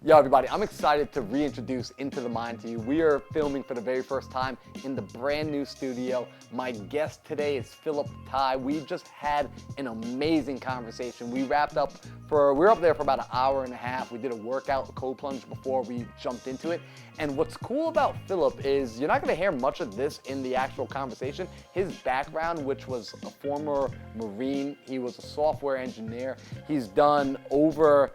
Yo, everybody, I'm excited to reintroduce Into the Mind to you. We are filming for the very first time in the brand new studio. My guest today is Phillip Thai. We just had an amazing conversation. We were up there for about an hour and a half. We did a workout, a cold plunge before we jumped into it. And what's cool about Phillip is you're not gonna hear much of this in the actual conversation. His background, which was a former Marine, he was a software engineer. He's done over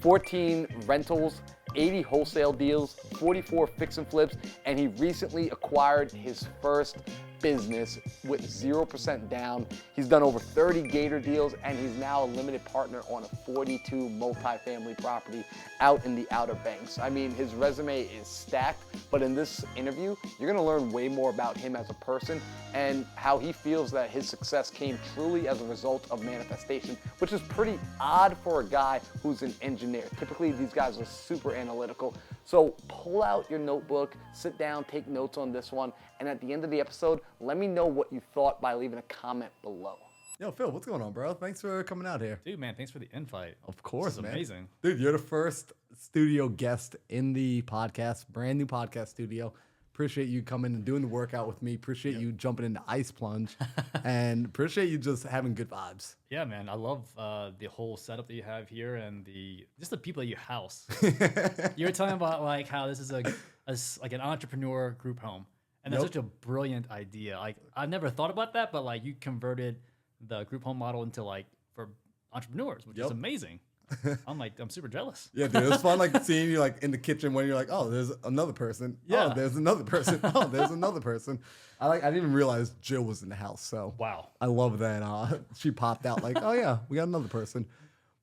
14 rentals, 80 wholesale deals, 44 fix and flips, and he recently acquired his first business with 0% down. He's done over 30 Gator deals, and he's now a limited partner on a 42 multifamily property out in the Outer Banks. I mean, his resume is stacked, but in this interview, you're gonna learn way more about him as a person and how he feels that his success came truly as a result of manifestation, which is pretty odd for a guy who's an engineer. Typically, these guys are super analytical. So pull out your notebook, sit down, take notes on this one, and at the end of the episode, let me know what you thought by leaving a comment below. Yo, Phil, what's going on, bro? Thanks for coming out here. Dude, man, thanks for the invite. Of course, this is man. Amazing. Dude, you're the first studio guest in the podcast, brand new podcast studio. Appreciate you coming and doing the workout with me. Appreciate you jumping into ice plunge, and appreciate you just having good vibes. Yeah, man, I love the whole setup that you have here and just the people that you house. You were talking about like how this is like an entrepreneur group home, and that's such a brilliant idea. Like I never thought about that, but like you converted the group home model into like for entrepreneurs, which is amazing. I'm super jealous. Yeah, dude, it's fun like seeing you like in the kitchen when you're like, oh, there's another person. Yeah. Oh, there's another person. Oh, there's another person. I didn't even realize Jill was in the house. So Wow. I love that she popped out like, oh yeah, we got another person.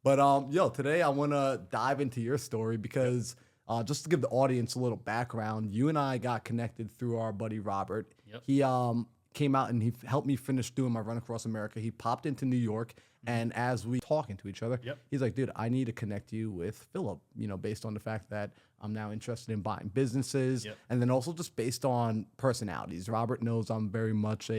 But yo, today I want to dive into your story because just to give the audience a little background, you and I got connected through our buddy Robert. Yep. He came out and he helped me finish doing my run across America. He popped into New York, and as we talking to each other, he's like, dude, I need to connect you with Phillip, based on the fact that I'm now interested in buying businesses, and then also just based on personalities. Robert knows I'm very much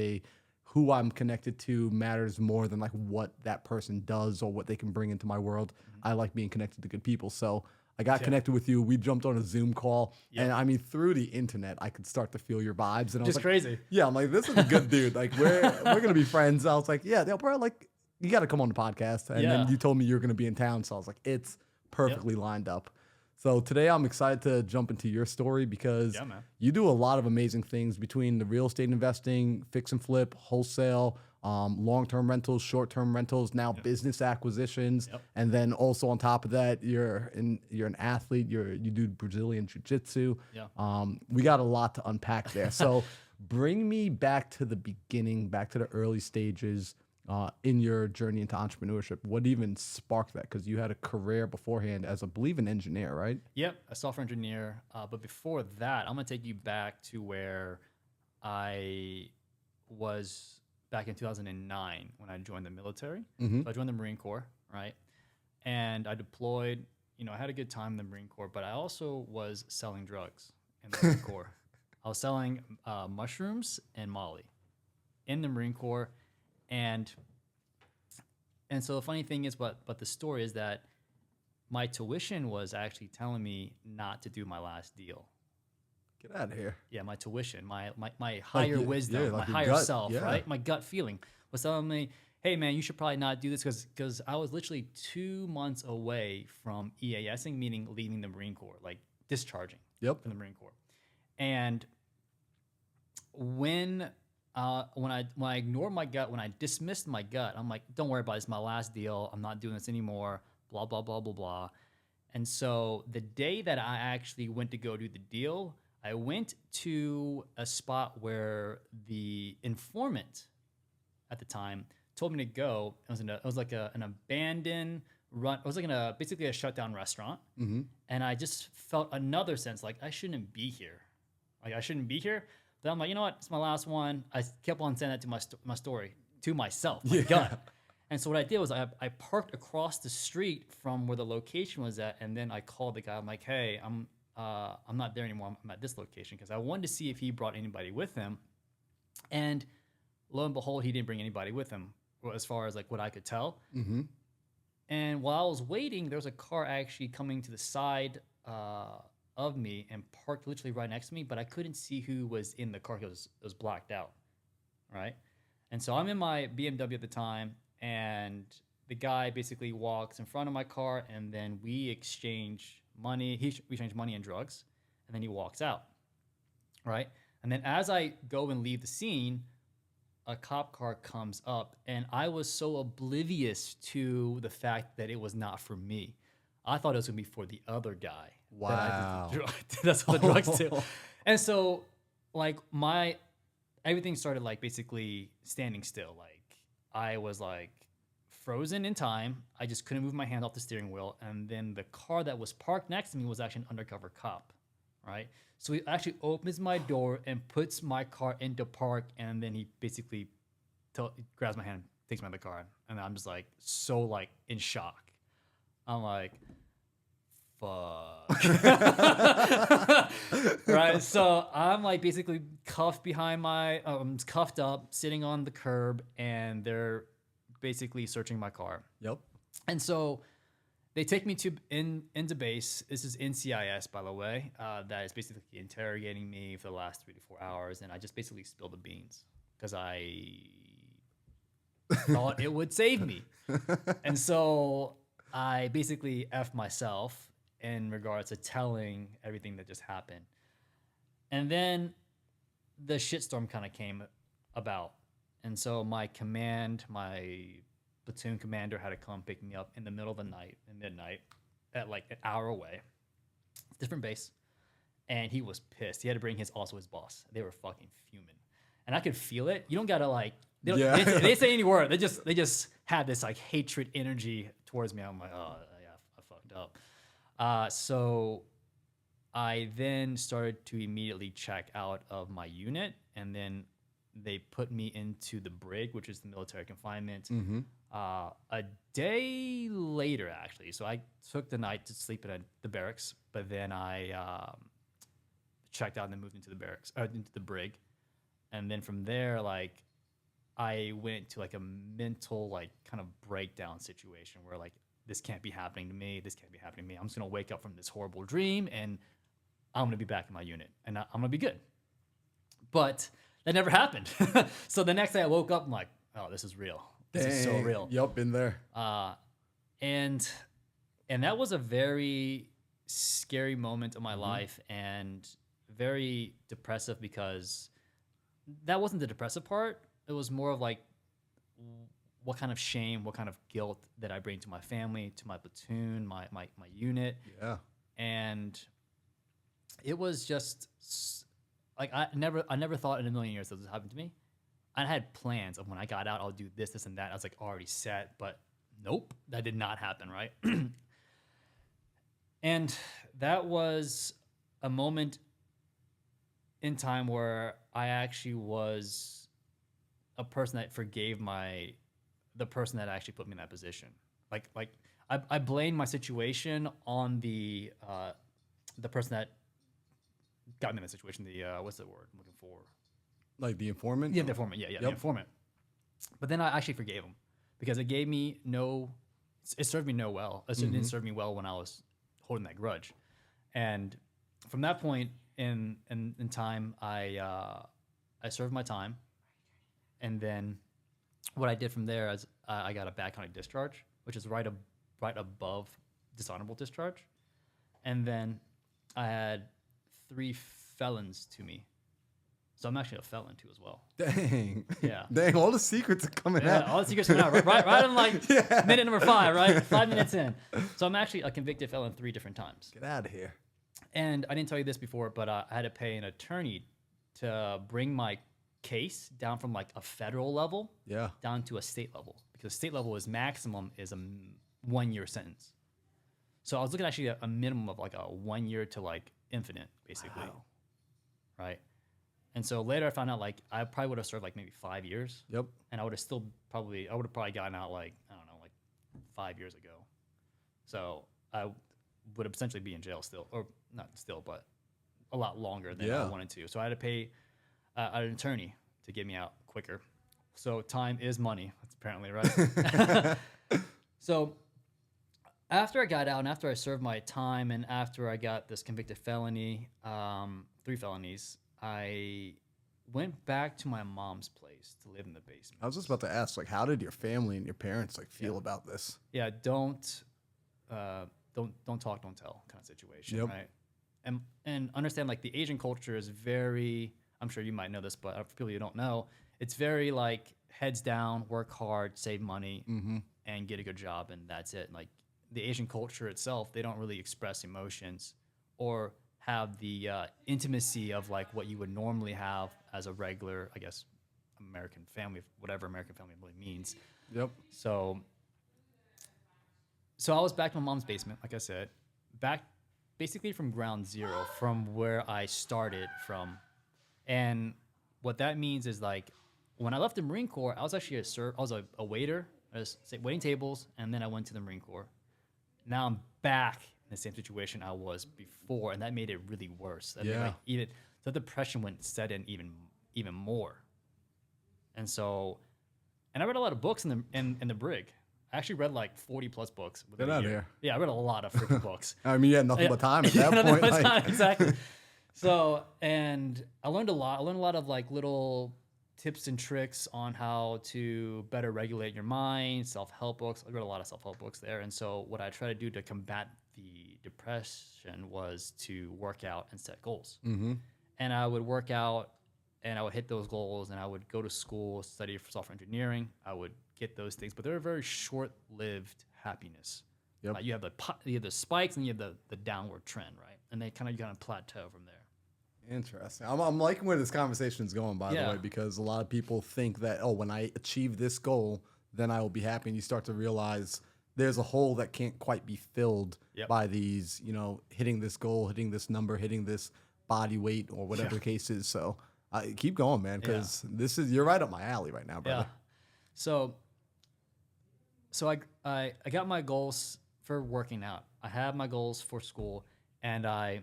who I'm connected to matters more than like what that person does or what they can bring into my world. I like being connected to good people. So I got connected with you. We jumped on a Zoom call, and I mean, through the internet, I could start to feel your vibes. And I was like, crazy. Yeah, I'm like, this is a good dude. Like, we're gonna be friends. I was like, yeah, bro, like, you got to come on the podcast. And then you told me you're gonna be in town, so I was like, it's perfectly lined up. So today I'm excited to jump into your story because you do a lot of amazing things between the real estate investing, fix and flip, wholesale, long-term rentals, short-term rentals, now business acquisitions, and then also on top of that, you're an athlete. You do Brazilian jiu-jitsu. We got a lot to unpack there. So bring me back to the beginning, back to the early stages in your journey into entrepreneurship. What even sparked that? Because you had a career beforehand as, I believe, an engineer, right? Yep, a software engineer. But before that, I'm gonna take you back to where I was back in 2009 when I joined the military. So I joined the Marine Corps, right? And I deployed. I had a good time in the Marine Corps, but I also was selling drugs in the Marine Corps. I was selling mushrooms and Molly in the Marine Corps. And so the funny thing is, but the story is that my tuition was actually telling me not to do my last deal. Get out of here. Yeah, my tuition, my higher wisdom, my higher self, right? My gut feeling was telling me, hey, man, you should probably not do this because I was literally 2 months away from EASing, meaning leaving the Marine Corps, like discharging from the Marine Corps. And when I ignored my gut, when I dismissed my gut, I'm like, don't worry about it. It's my last deal. I'm not doing this anymore, blah, blah, blah, blah, blah. And so the day that I actually went to go do the deal, I went to a spot where the informant at the time told me to go. It was like an abandoned run. It was like basically a shutdown restaurant. And I just felt another sense like I shouldn't be here. Like I shouldn't be here. Then I'm like, you know what? It's my last one. I kept on saying that to my story, to myself, my gut. And so what I did was I parked across the street from where the location was at, and then I called the guy. I'm like, hey, I'm not there anymore. I'm at this location because I wanted to see if he brought anybody with him. And lo and behold, he didn't bring anybody with him, as far as like what I could tell. And while I was waiting, there was a car actually coming to the side of me and parked literally right next to me, but I couldn't see who was in the car because it was blacked out, right? And so I'm in my BMW at the time, and the guy basically walks in front of my car, and then we exchange money. We exchange money and drugs, and then he walks out, right? And then as I go and leave the scene, a cop car comes up, and I was so oblivious to the fact that it was not for me. I thought it was gonna be for the other guy. Wow. That's what the drugs do. And so, like, everything started like basically standing still. Like, I was like frozen in time. I just couldn't move my hand off the steering wheel. And then the car that was parked next to me was actually an undercover cop, right? So he actually opens my door and puts my car into park, and then he basically grabs my hand, takes me out of the car, and I'm just like so like in shock. I'm like, fuck. Right? So I'm like basically cuffed behind cuffed up, sitting on the curb, and they're basically searching my car. Yep. And so they take me into base. This is NCIS, by the way. That is basically interrogating me for the last 3 to 4 hours, and I just basically spilled the beans because I thought it would save me. And so I basically F myself in regards to telling everything that just happened. And then the shitstorm kind of came about. And so my platoon commander had to come pick me up in the middle of the night, at midnight, at like an hour away, different base. And he was pissed. He had to bring his boss. They were fucking fuming. And I could feel it. You don't gotta like, they didn't say any word. They just had this like hatred energy towards me. I'm like, oh yeah, I fucked up. So I then started to immediately check out of my unit, and then they put me into the brig, which is the military confinement. A day later, actually. So I took the night to sleep in the barracks, but then I checked out and then moved into the barracks, into the brig. And then from there, like, I went to like a mental, like, kind of breakdown situation where like, this can't be happening to me. This can't be happening to me. I'm just going to wake up from this horrible dream, and I'm going to be back in my unit, and I'm going to be good. But that never happened. So the next day I woke up, I'm like, oh, this is real. This is so real. Yup, been there. And that was a very scary moment of my life, and very depressive, because that wasn't the depressive part. It was more of like, what kind of shame, what kind of guilt that I bring to my family, to my platoon, my unit. Yeah. And it was just like, I never thought in a million years that this would happen to me. I had plans of when I got out, I'll do this, and that. I was like already set, but nope, that did not happen, right? And that was a moment in time where I actually was a person that forgave the person that actually put me in that position. Like I blame my situation on the person that got me in that situation. The what's the word I'm looking for? Like the informant? Yeah, the informant. Yeah, the informant. But then I actually forgave him, because it gave me it served me no well. It didn't serve me well when I was holding that grudge. And from that point in time, I served my time. And then what I did from there is I got a bad county discharge, which is right above dishonorable discharge. And then I had 3 felons to me. So I'm actually a felon too as well. Dang. Yeah. Dang, all the secrets are coming out. All the secrets coming out. Right on like minute number 5, right? 5 minutes in. So I'm actually a convicted felon 3 different times. Get out of here. And I didn't tell you this before, but I had to pay an attorney to bring my case down from like a federal level down to a state level, because state level is maximum is a 1-year sentence. So I was looking actually at a minimum of like a 1 year to like infinite, basically. Wow. Right. And so later I found out like I probably would have served like maybe 5 years. Yep. And I would have probably gotten out like, I don't know, like 5 years ago. So I would essentially be in jail still, or not still, but a lot longer than I wanted to. So I had to pay an attorney to get me out quicker. So time is money, apparently, right? So After I got out and after I served my time and after I got this convicted felony, 3 felonies, I went back to my mom's place to live in the basement. I was just about to ask, like, how did your family and your parents like feel about this? Yeah, don't talk, don't tell kind of situation, right? And understand like the Asian culture is very, I'm sure you might know this, but for people you don't know, it's very like heads down, work hard, save money, and get a good job, and that's it. Like the Asian culture itself, they don't really express emotions or have the intimacy of like what you would normally have as a regular, I guess, American family, whatever American family really means. Yep. So I was back to my mom's basement, like I said, back basically from ground zero, from where I started from. And what that means is like when I left the Marine Corps, I was actually a waiter, I was waiting tables, and then I went to the Marine Corps. Now I'm back in the same situation I was before, and that made it really worse. That made, like, even the depression went set in even more. And I read a lot of books in the brig. I actually read like 40 plus books. Get out of here. Yeah, I read a lot of freaking books. I mean, you had nothing but time at that point. Time, exactly. So, and I learned a lot. I learned a lot of like little tips and tricks on how to better regulate your mind, self-help books. I read a lot of self-help books there. And so what I try to do to combat the depression was to work out and set goals. And I would work out and I would hit those goals, and I would go to school, study for software engineering. I would get those things, but they're a very short-lived happiness. Yep. You have the spikes and you have the downward trend, right? And they kind of plateau from there. Interesting. I'm liking where this conversation is going, by the way, because a lot of people think that, oh, when I achieve this goal, then I will be happy. And you start to realize there's a hole that can't quite be filled by these, hitting this goal, hitting this number, hitting this body weight, or whatever the case is. So keep going, man, because you're right up my alley right now, brother. Yeah. So I got my goals for working out. I had my goals for school, and I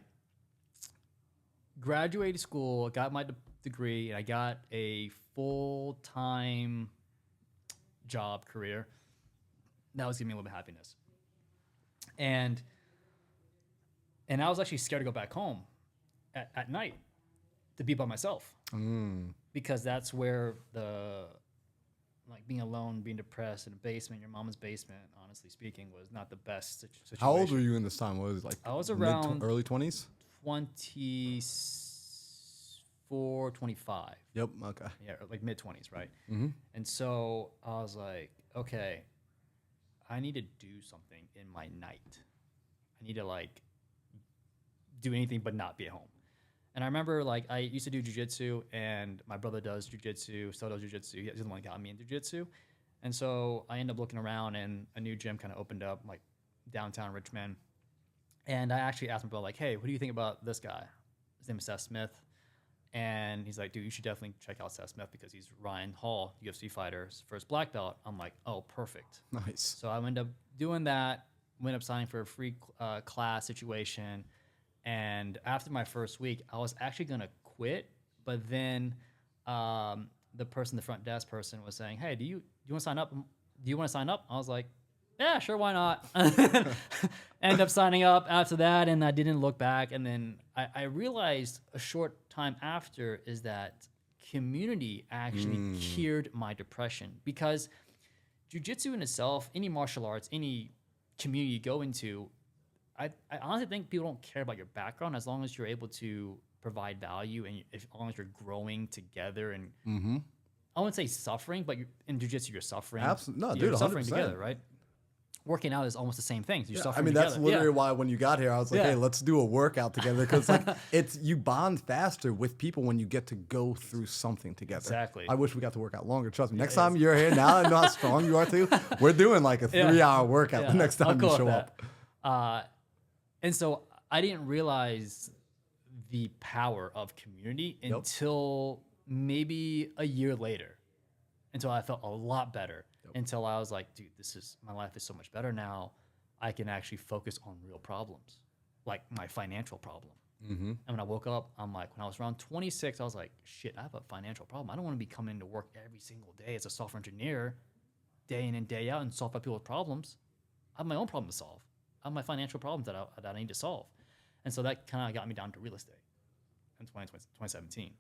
graduated school, got my degree, and I got a full-time job career. That was giving me a little bit of happiness. And I was actually scared to go back home at night to be by myself. Because that's where being alone, being depressed in a basement, your mama's basement, honestly speaking, was not the best situation. How old were you in this time? What was it, like I was around early 20s? 24, 25. Yep, okay. Yeah, like mid-20s, right? And so I was like, okay, I need to do something in my night. I need to like do anything but not be at home. And I remember like I used to do jiu-jitsu, and my brother does jiu-jitsu, so does jiu-jitsu. He's the one that got me into jiu-jitsu. And so I ended up looking around, and a new gym kind of opened up like downtown Richmond. And I actually asked my brother, like, hey, what do you think about this guy? His name is Seth Smith. And he's like, dude, you should definitely check out Seth Smith because he's Ryan Hall, UFC fighter, first black belt. I'm like, oh, perfect. Nice. So I ended up doing that, went up signing for a free class situation. And after my first week, I was actually going to quit. But then the front desk person was saying, hey, do you want to sign up? Do you want to sign up? I was like, yeah, sure, why not? End up signing up after that, and I didn't look back. And then I realized a short time after is that community actually cured my depression, because jiu-jitsu in itself, any martial arts, any community you go into, I honestly think people don't care about your background as long as you're able to provide value, and as long as you're growing together. And I wouldn't say suffering, but in jiu-jitsu you're suffering. Absolutely, no, you're dude, 100%. suffering together, right? Working out is almost the same thing. So you're suffering I mean, together. that's literally why when you got here, I was like, hey, let's do a workout together, because like you bond faster with people when you get to go through something together. Exactly. I wish we got to work out longer. Trust me. Next time you're here, now I know how strong you are too. We're doing like a 3-hour workout the next time you show up. And so I didn't realize the power of community until maybe a year later, until I felt a lot better. Until I was like, dude, my life is so much better now. I can actually focus on real problems, like my financial problem. And when I woke up, I'm like, when I was around 26, I was like, shit, I have a financial problem. I don't want to be coming to work every single day as a software engineer, day in and day out, and solve people's problems. I have my own problem to solve. have my financial problems that I need to solve. And so that kind of got me down to real estate in 2017.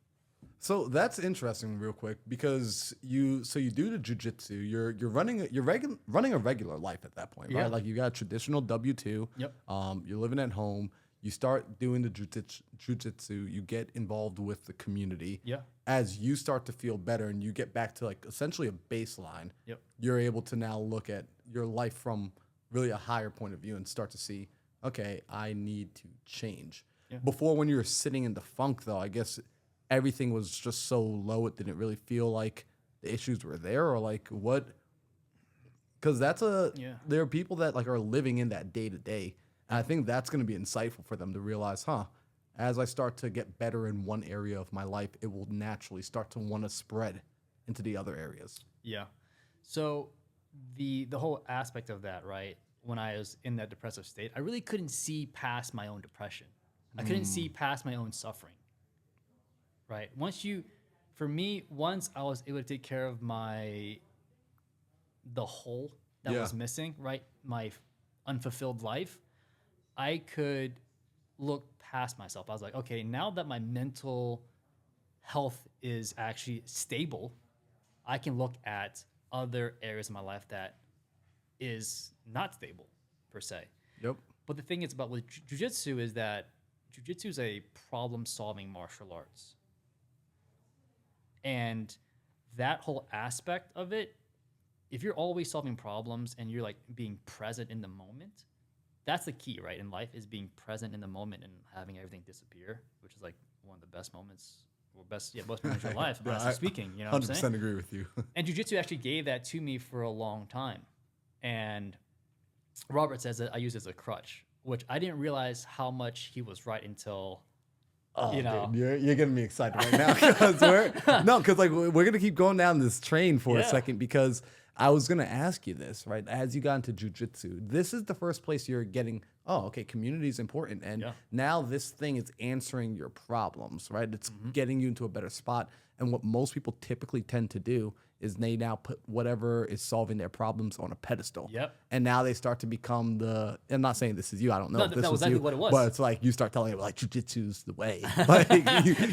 So that's interesting, real quick, because you do the jujitsu. You're running a regular life at that point, right? Yeah. Like you got a traditional W-2. Yep. You're living at home. You start doing the jujitsu. You get involved with the community. Yeah. As you start to feel better and you get back to like essentially a baseline, Yep. you're able to now look at your life from really a higher point of view and start to see, okay, I need to change. Yeah. Before, when you were sitting in the funk, though, I guess everything was just so low, it didn't really feel like the issues were there, or like what? Because there are people that like are living in that day to day, and I think that's going to be insightful for them to realize, as I start to get better in one area of my life, it will naturally start to want to spread into the other areas. Yeah. So the whole aspect of that, right? When I was in that depressive state, I really couldn't see past my own depression. I couldn't see past my own suffering. Right. Once I was able to take care of the hole that was missing, right? My unfulfilled life, I could look past myself. I was like, okay, now that my mental health is actually stable, I can look at other areas of my life that is not stable per se. Yep. But the thing is about with jujitsu is that jujitsu is a problem-solving martial arts. And that whole aspect of it, if you're always solving problems and you're like being present in the moment, that's the key, right? In life is being present in the moment and having everything disappear, which is like one of the best moments, most moments of your life, honestly speaking. You know what I'm saying? 100% agree with you. And jiu-jitsu actually gave that to me for a long time. And Robert says that I use it as a crutch, which I didn't realize how much he was right until... Dude, you're getting me excited right now because we're gonna keep going down this train for a second, because I was gonna ask you this, right? As you got into jujitsu, this is the first place you're getting, community is important, and now this thing is answering your problems, right? It's getting you into a better spot. And what most people typically tend to do is they now put whatever is solving their problems on a pedestal. Yep. And now they start to become I'm not saying this is you. I don't know if this that was was exactly you. what it was. But it's like you start telling them like jujitsu's the way. Like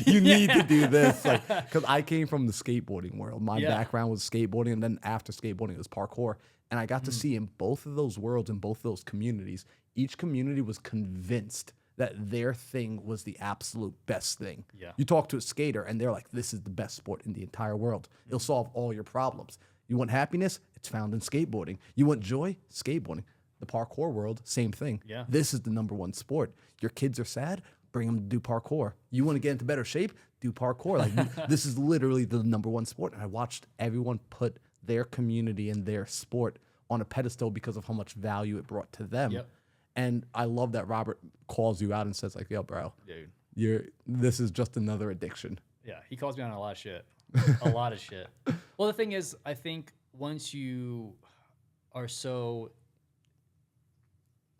you need to do this. Like, because I came from the skateboarding world. My background was skateboarding, and then after skateboarding it was parkour. And I got to see in both of those worlds, in both of those communities, each community was convinced that their thing was the absolute best thing. Yeah. You talk to a skater and they're like, this is the best sport in the entire world. It'll solve all your problems. You want happiness? It's found in skateboarding. You want joy? Skateboarding. The parkour world, same thing. Yeah. This is the #1 sport. Your kids are sad? Bring them to do parkour. You want to get into better shape? Do parkour. Like this is literally the #1 sport. And I watched everyone put their community and their sport on a pedestal because of how much value it brought to them. Yep. And I love that Robert calls you out and says like, yo, bro, Dude. This is just another addiction. Yeah, he calls me on a lot of shit. A lot of shit. Well, the thing is, I think once you are so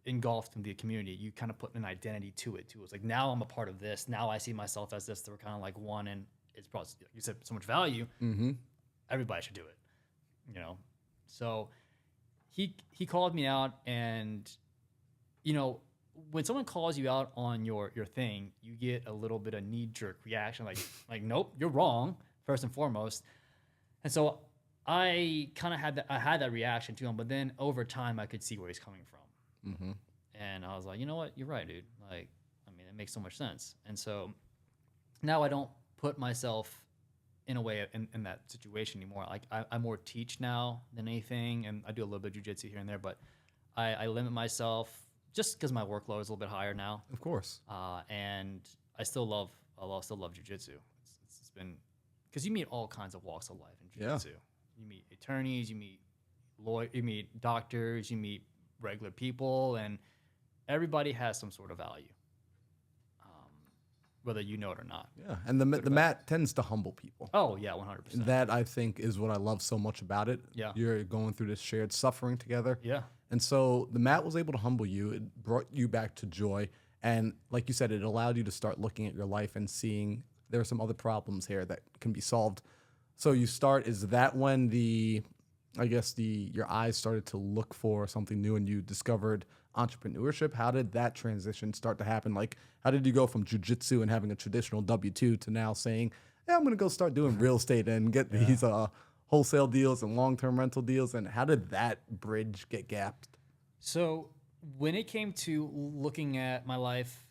engulfed in the community, you kind of put an identity to it too. It's like, now I'm a part of this. Now I see myself as this. We're kind of like one, and it's probably, you said, so much value. Mm-hmm. Everybody should do it, you know? So he called me out, and when someone calls you out on your thing, you get a little bit of knee-jerk reaction, like nope, you're wrong, first and foremost. And so I kind of had that reaction to him, but then over time I could see where he's coming from. Mm-hmm. And I was like, you know what, you're right, dude. Like, I mean, it makes so much sense. And so now I don't put myself in a way in that situation anymore. Like I more teach now than anything, and I do a little bit of jiu-jitsu here and there, but I limit myself just because my workload is a little bit higher now. Of course. And I still love jiu-jitsu. It's been, because you meet all kinds of walks of life in jiu-jitsu. You meet attorneys, you meet you meet doctors, you meet regular people, and everybody has some sort of value, whether you know it or not. Yeah, and the mat tends to humble people. Oh yeah, 100%. That I think is what I love so much about it. Yeah. You're going through this shared suffering together. Yeah. And so the mat was able to humble you. It brought you back to joy. And like you said, it allowed you to start looking at your life and seeing there are some other problems here that can be solved. So you start, is that when your eyes started to look for something new and you discovered entrepreneurship? How did that transition start to happen? Like, how did you go from jujitsu and having a traditional W-2 to now saying, yeah, I'm going to go start doing real estate and get these wholesale deals and long-term rental deals? And how did that bridge get gapped? So when it came to looking at my life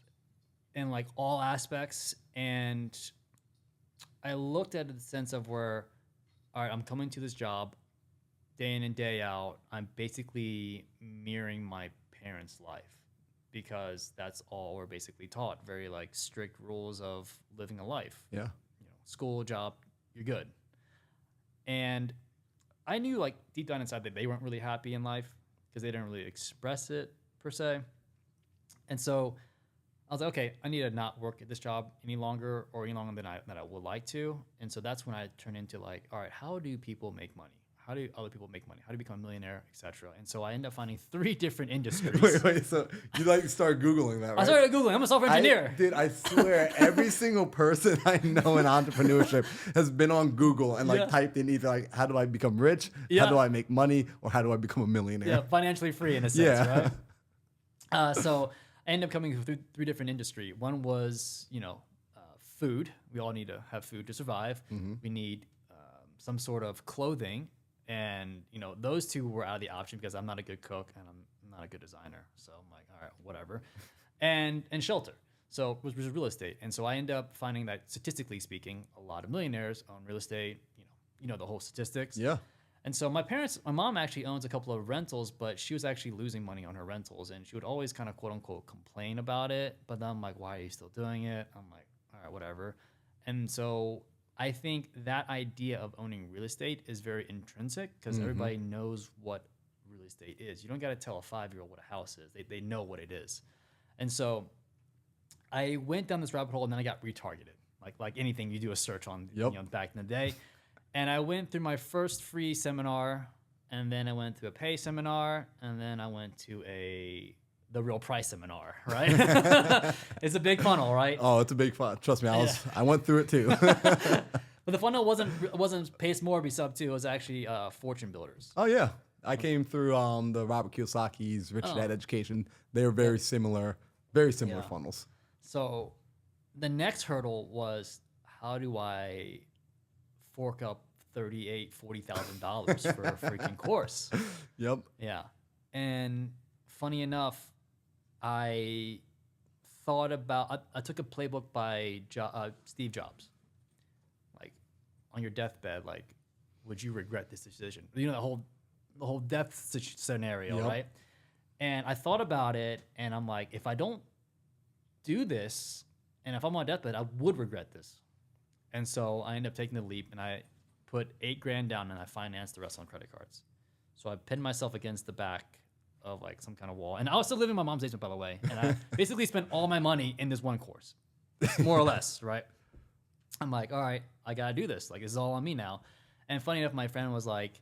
in like all aspects, and I looked at it in the sense of where, all right, I'm coming to this job day in and day out. I'm basically mirroring my parents' life because that's all we're basically taught. Very like strict rules of living a life. Yeah. School, job, you're good. And I knew like deep down inside that they weren't really happy in life because they didn't really express it per se. And so I was like, okay, I need to not work at this job any longer or any longer than I would like to. And so that's when I turned into like, all right, how do people make money? How do other people make money? How do you become a millionaire, etc.? And so I ended up finding 3 different industries. Wait, so you like start Googling that, right? I started Googling. I'm a software engineer. Dude, I swear, every single person I know in entrepreneurship has been on Google and like typed in either like, how do I become rich? How do I make money? Or how do I become a millionaire? Yeah, financially free in a sense, right? So I ended up coming through 3 different industries. One was, food. We all need to have food to survive. Mm-hmm. We need some sort of clothing. And, those 2 were out of the option because I'm not a good cook and I'm not a good designer. So I'm like, all right, whatever. And shelter. So it was real estate. And so I ended up finding that statistically speaking, a lot of millionaires own real estate, the whole statistics. Yeah. And so my mom actually owns a couple of rentals, but she was actually losing money on her rentals. And she would always kind of quote unquote complain about it. But then I'm like, why are you still doing it? I'm like, all right, whatever. And so I think that idea of owning real estate is very intrinsic because everybody knows what real estate is. You don't got to tell a 5-year-old what a house is. They know what it is. And so I went down this rabbit hole and then I got retargeted. Like anything you do a search on back in the day. And I went through my first free seminar, and then I went to a pay seminar, and then I went to the real price seminar, right? It's a big funnel, right? Oh, it's a big funnel. Trust me, I went through it too. But the funnel wasn't Pace Morby sub 2. It was actually Fortune Builders. Oh yeah, I came through the Robert Kiyosaki's Rich Dad Education. They were very similar funnels. So the next hurdle was, how do I fork up $40,000 for a freaking course? Yep. Yeah. And funny enough, I thought about, I took a playbook by Steve Jobs. Like, on your deathbed, like, would you regret this decision? The whole death scenario, right? And I thought about it, and I'm like, if I don't do this, and if I'm on deathbed, I would regret this. And so I ended up taking the leap, and I put $8,000 down, and I financed the rest on credit cards. So I pinned myself against the back of like some kind of wall, and I was still living in my mom's basement, by the way. And I basically spent all my money in this one course, more or less, right? I'm like, all right, I gotta do this. Like, this is all on me now. And funny enough, my friend was like,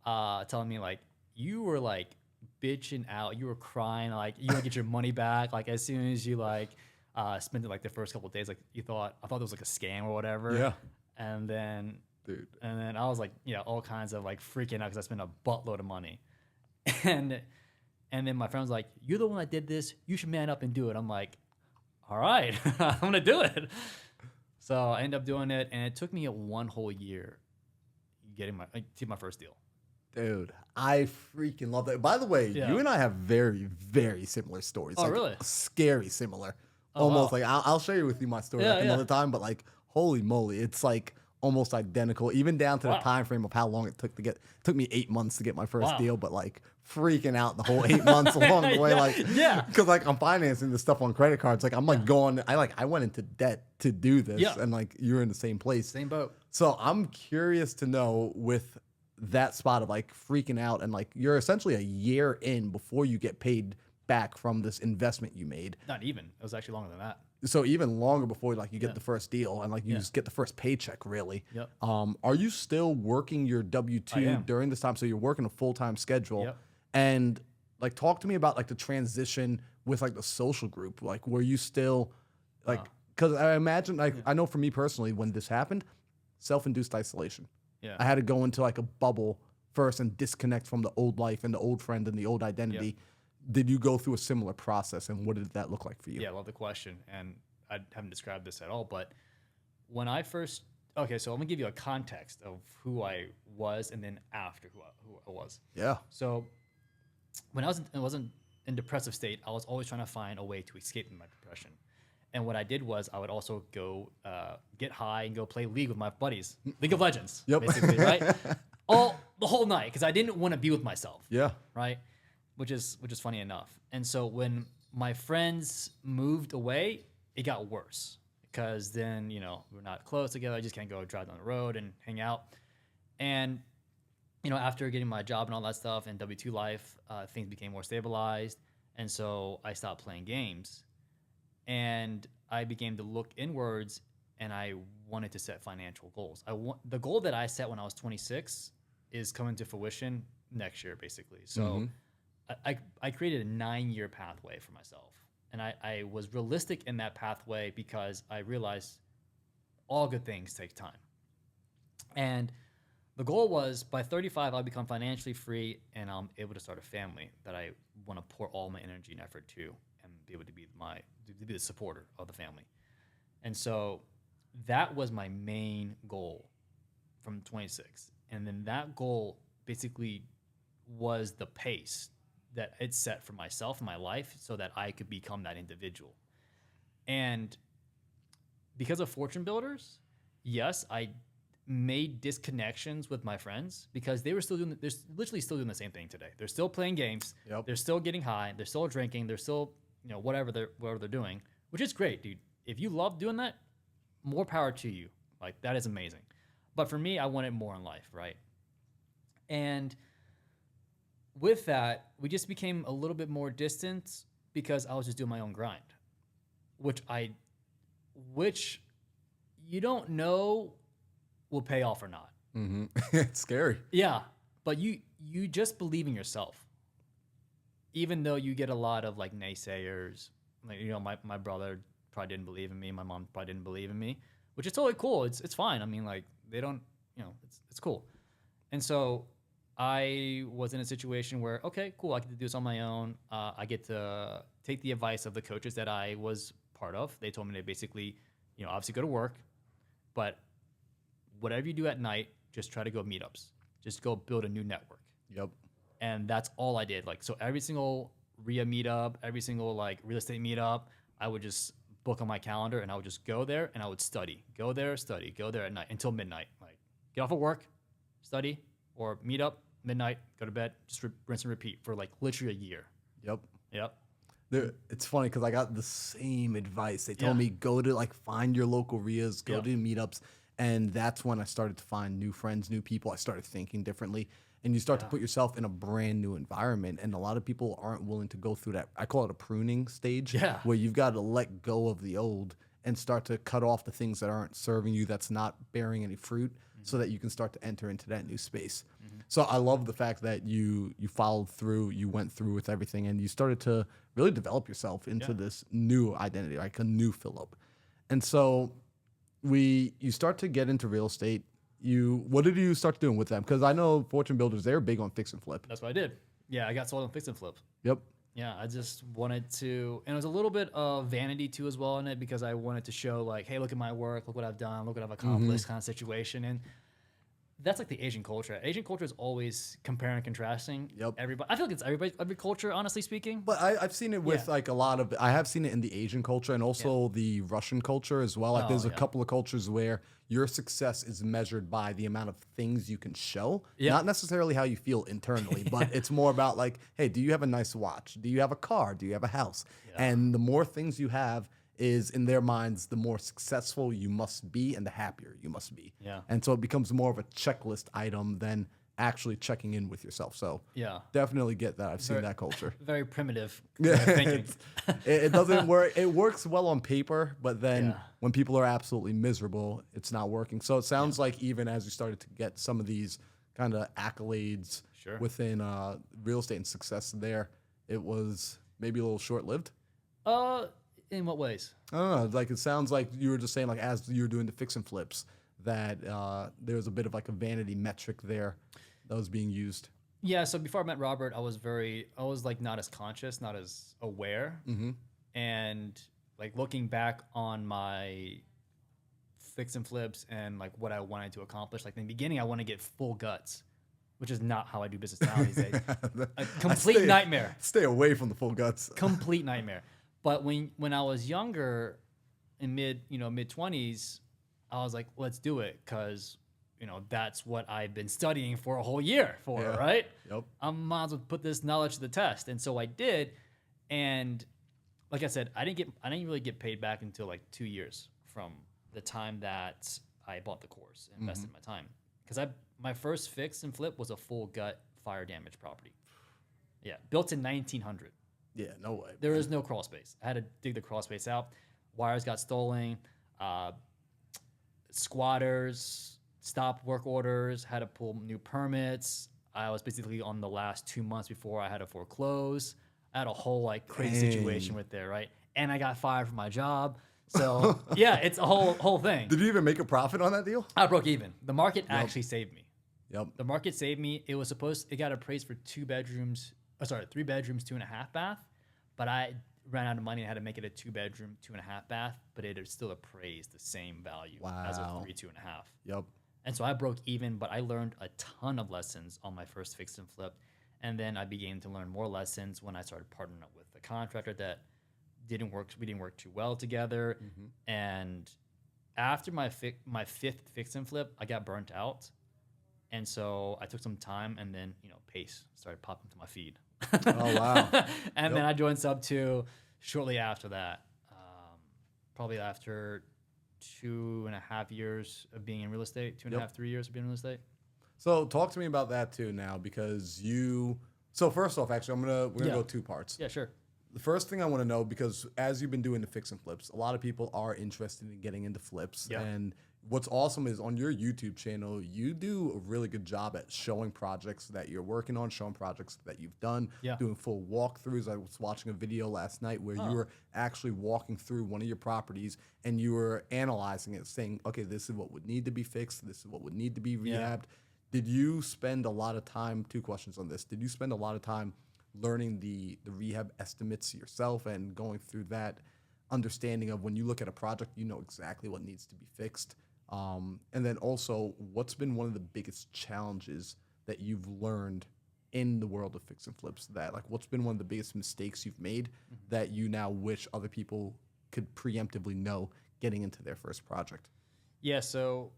telling me like, you were like bitching out, you were crying, like you want to get your money back, like as soon as you like. Spent it like the first couple of days, like I thought it was like a scam or whatever. Yeah. And then, I was like, all kinds of like freaking out because I spent a buttload of money. And then my friend was like, you're the one that did this. You should man up and do it. I'm like, all right, I'm gonna do it. So I ended up doing it, and it took me 1 whole year getting my first deal. Dude, I freaking love that. By the way, you and I have very, very similar stories. Oh, like, really? Scary similar. Almost like I'll share with you my story another time, but like holy moly, it's like almost identical, even down to the time frame of how long it took to get. It took me 8 months to get my first deal, but like freaking out the whole 8 months along the way, because like I'm financing this stuff on credit cards. Like I'm like going, I went into debt to do this, and like you're in the same place, same boat. So I'm curious to know with that spot of like freaking out, and like you're essentially a year in before you get paid back from this investment you made. Not even. It was actually longer than that. So even longer before like you get the first deal and like you just get the first paycheck really. Yep. Are you still working your W-2 during this time? So you're working a full-time schedule. Yep. And like talk to me about like the transition with like the social group. Like were you still like, because I imagine like I know for me personally when this happened, self-induced isolation. Yeah. I had to go into like a bubble first and disconnect from the old life and the old friend and the old identity. did you go through a similar process, and what did that look like for you? Yeah, I love the question, and I haven't described this at all. But when I first, okay, so I'm gonna give you a context of who I was, and then after who I was. Yeah. So when I wasn't in depressive state, I was always trying to find a way to escape my depression. And what I did was I would also go get high and go play League with my buddies, League of Legends, Yep. basically, right? The whole night, because I didn't want to be with myself. Yeah. Right, which is funny enough. And so when my friends moved away, it got worse because then we're not close together. I just can't go drive down the road and hang out. And after getting my job and all that stuff and W-2 life, things became more stabilized, and so I stopped playing games, and I began to look inwards, and I wanted to set financial goals. The goal that I set when I was 26 is coming to fruition next year, basically. So I created a 9-year pathway for myself. And I was realistic in that pathway because I realized all good things take time. And the goal was by 35, I'll become financially free and I'm able to start a family that I want to pour all my energy and effort to and be able to be the supporter of the family. And so that was my main goal from 26. And then that goal basically was the pace that it set for myself and my life so that I could become that individual. And because of Fortune Builders, yes, I made disconnections with my friends because they're literally still doing the same thing today. They're still playing games. Yep. They're still getting high. They're still drinking. They're still, whatever they're doing, which is great, dude. If you love doing that, more power to you. Like, that is amazing. But for me, I wanted more in life, right? And with that, we just became a little bit more distant because I was just doing my own grind, which you don't know will pay off or not. Mm-hmm. It's scary. Yeah, but you just believe in yourself, even though you get a lot of like naysayers. Like my brother probably didn't believe in me. My mom probably didn't believe in me, which is totally cool. It's fine. I mean, like they don't, it's cool. And so I was in a situation where, okay, cool, I get to do this on my own. I get to take the advice of the coaches that I was part of. They told me to basically, obviously go to work, but whatever you do at night, just try to go meetups. Just go build a new network. Yep. And that's all I did. Like, so every single RIA meetup, every single like real estate meetup, I would just book on my calendar and I would just go there and I would study. Go there at night until midnight. Like, get off of work, study, or meet up, midnight, go to bed, just rinse and repeat for like literally a year. Yep. It's funny because I got the same advice. They told me go to find your local RIAs, go to meetups. And that's when I started to find new friends, new people. I started thinking differently. And you start to put yourself in a brand new environment. And a lot of people aren't willing to go through that. I call it a pruning stage, where you've got to let go of the old and start to cut off the things that aren't serving you, that's not bearing any fruit, so that you can start to enter into that new space. So I love the fact that you followed through, you went through with everything, and you started to really develop yourself into this new identity, like a new Phillip. And so you start to get into real estate. What did you start doing with them? Because I know Fortune Builders, they're big on fix and flip. That's what I did. Yeah, I got sold on fix and flip. Yep. Yeah, I just wanted to, and it was a little bit of vanity too as well in it because I wanted to show like, hey, look at my work, look what I've done, look what I've accomplished kind of situation. And that's like the Asian culture. Asian culture is always comparing and contrasting. Yep. Everybody. I feel like it's every culture, honestly speaking. But I've seen it with like a lot of. I have seen it in the Asian culture and also the Russian culture as well. Like there's a couple of cultures where your success is measured by the amount of things you can show, not necessarily how you feel internally. But it's more about like, hey, do you have a nice watch? Do you have a car? Do you have a house? And the more things you have, is in their minds, the more successful you must be and the happier you must be. Yeah. And so it becomes more of a checklist item than actually checking in with yourself. So definitely get that. I've seen that culture. Very primitive thinking. It doesn't work. It works well on paper, but then when people are absolutely miserable, it's not working. So it sounds like even as you started to get some of these kind of accolades within real estate and success there, it was maybe a little short-lived. In what ways? I don't know. Like it sounds like you were just saying, like as you were doing the fix and flips, that there was a bit of like a vanity metric there that was being used. Yeah, so before I met Robert, I was like not as conscious, not as aware. And like looking back on my fix and flips and like what I wanted to accomplish, like in the beginning, I want to get full guts, which is not how I do business now these days. A complete nightmare. Stay away from the full guts. Complete nightmare. But when I was younger, in mid 20s, I was like, let's do it, because that's what I've been studying for a whole year for, right? Yep. I might as well put this knowledge to the test. And so I did. And like I said, I didn't really get paid back until like 2 years from the time that I bought the course and invested my time. Because my first fix and flip was a full gut fire damage property. Yeah, built in 1900. Yeah, no way. There is no crawl space. I had to dig the crawl space out. Wires got stolen. Squatters stopped work orders, had to pull new permits. I was basically on the last 2 months before I had to foreclose. I had a whole like crazy situation with there, right? And I got fired from my job. So yeah, it's a whole thing. Did you even make a profit on that deal? I broke even. The market actually saved me. Yep. The market saved me. It got appraised for 3 bedrooms, 2.5 bath. But I ran out of money and had to make it a 2-bedroom, 2.5 bath. But it is still appraised the same value as a 3, 2.5. Yep. And so I broke even, but I learned a ton of lessons on my first fix and flip. And then I began to learn more lessons when I started partnering up with a contractor that we didn't work too well together. And after my fifth fix and flip, I got burnt out. And so I took some time, and then, Pace started popping to my feed. Oh, wow. And then I joined Sub 2 shortly after that. Probably after 2.5 years of being in real estate, 3 years of being in real estate. So talk to me about that too now, because so first off, actually, we're gonna go 2 parts. Yeah, sure. The first thing I want to know, because as you've been doing the fix and flips, a lot of people are interested in getting into flips. Yeah. And what's awesome is on your YouTube channel, you do a really good job at showing projects that you're working on, showing projects that you've done, doing full walkthroughs. I was watching a video last night where you were actually walking through one of your properties and you were analyzing it, saying, okay, this is what would need to be fixed. This is what would need to be rehabbed. Did you spend a lot of time, 2 questions on this. Did you spend a lot of time learning the rehab estimates yourself and going through that understanding of when you look at a project, you know exactly what needs to be fixed? And then also, what's been one of the biggest challenges that you've learned in the world of fix and flips? What's been one of the biggest mistakes you've made that you now wish other people could preemptively know getting into their first project? Yeah, so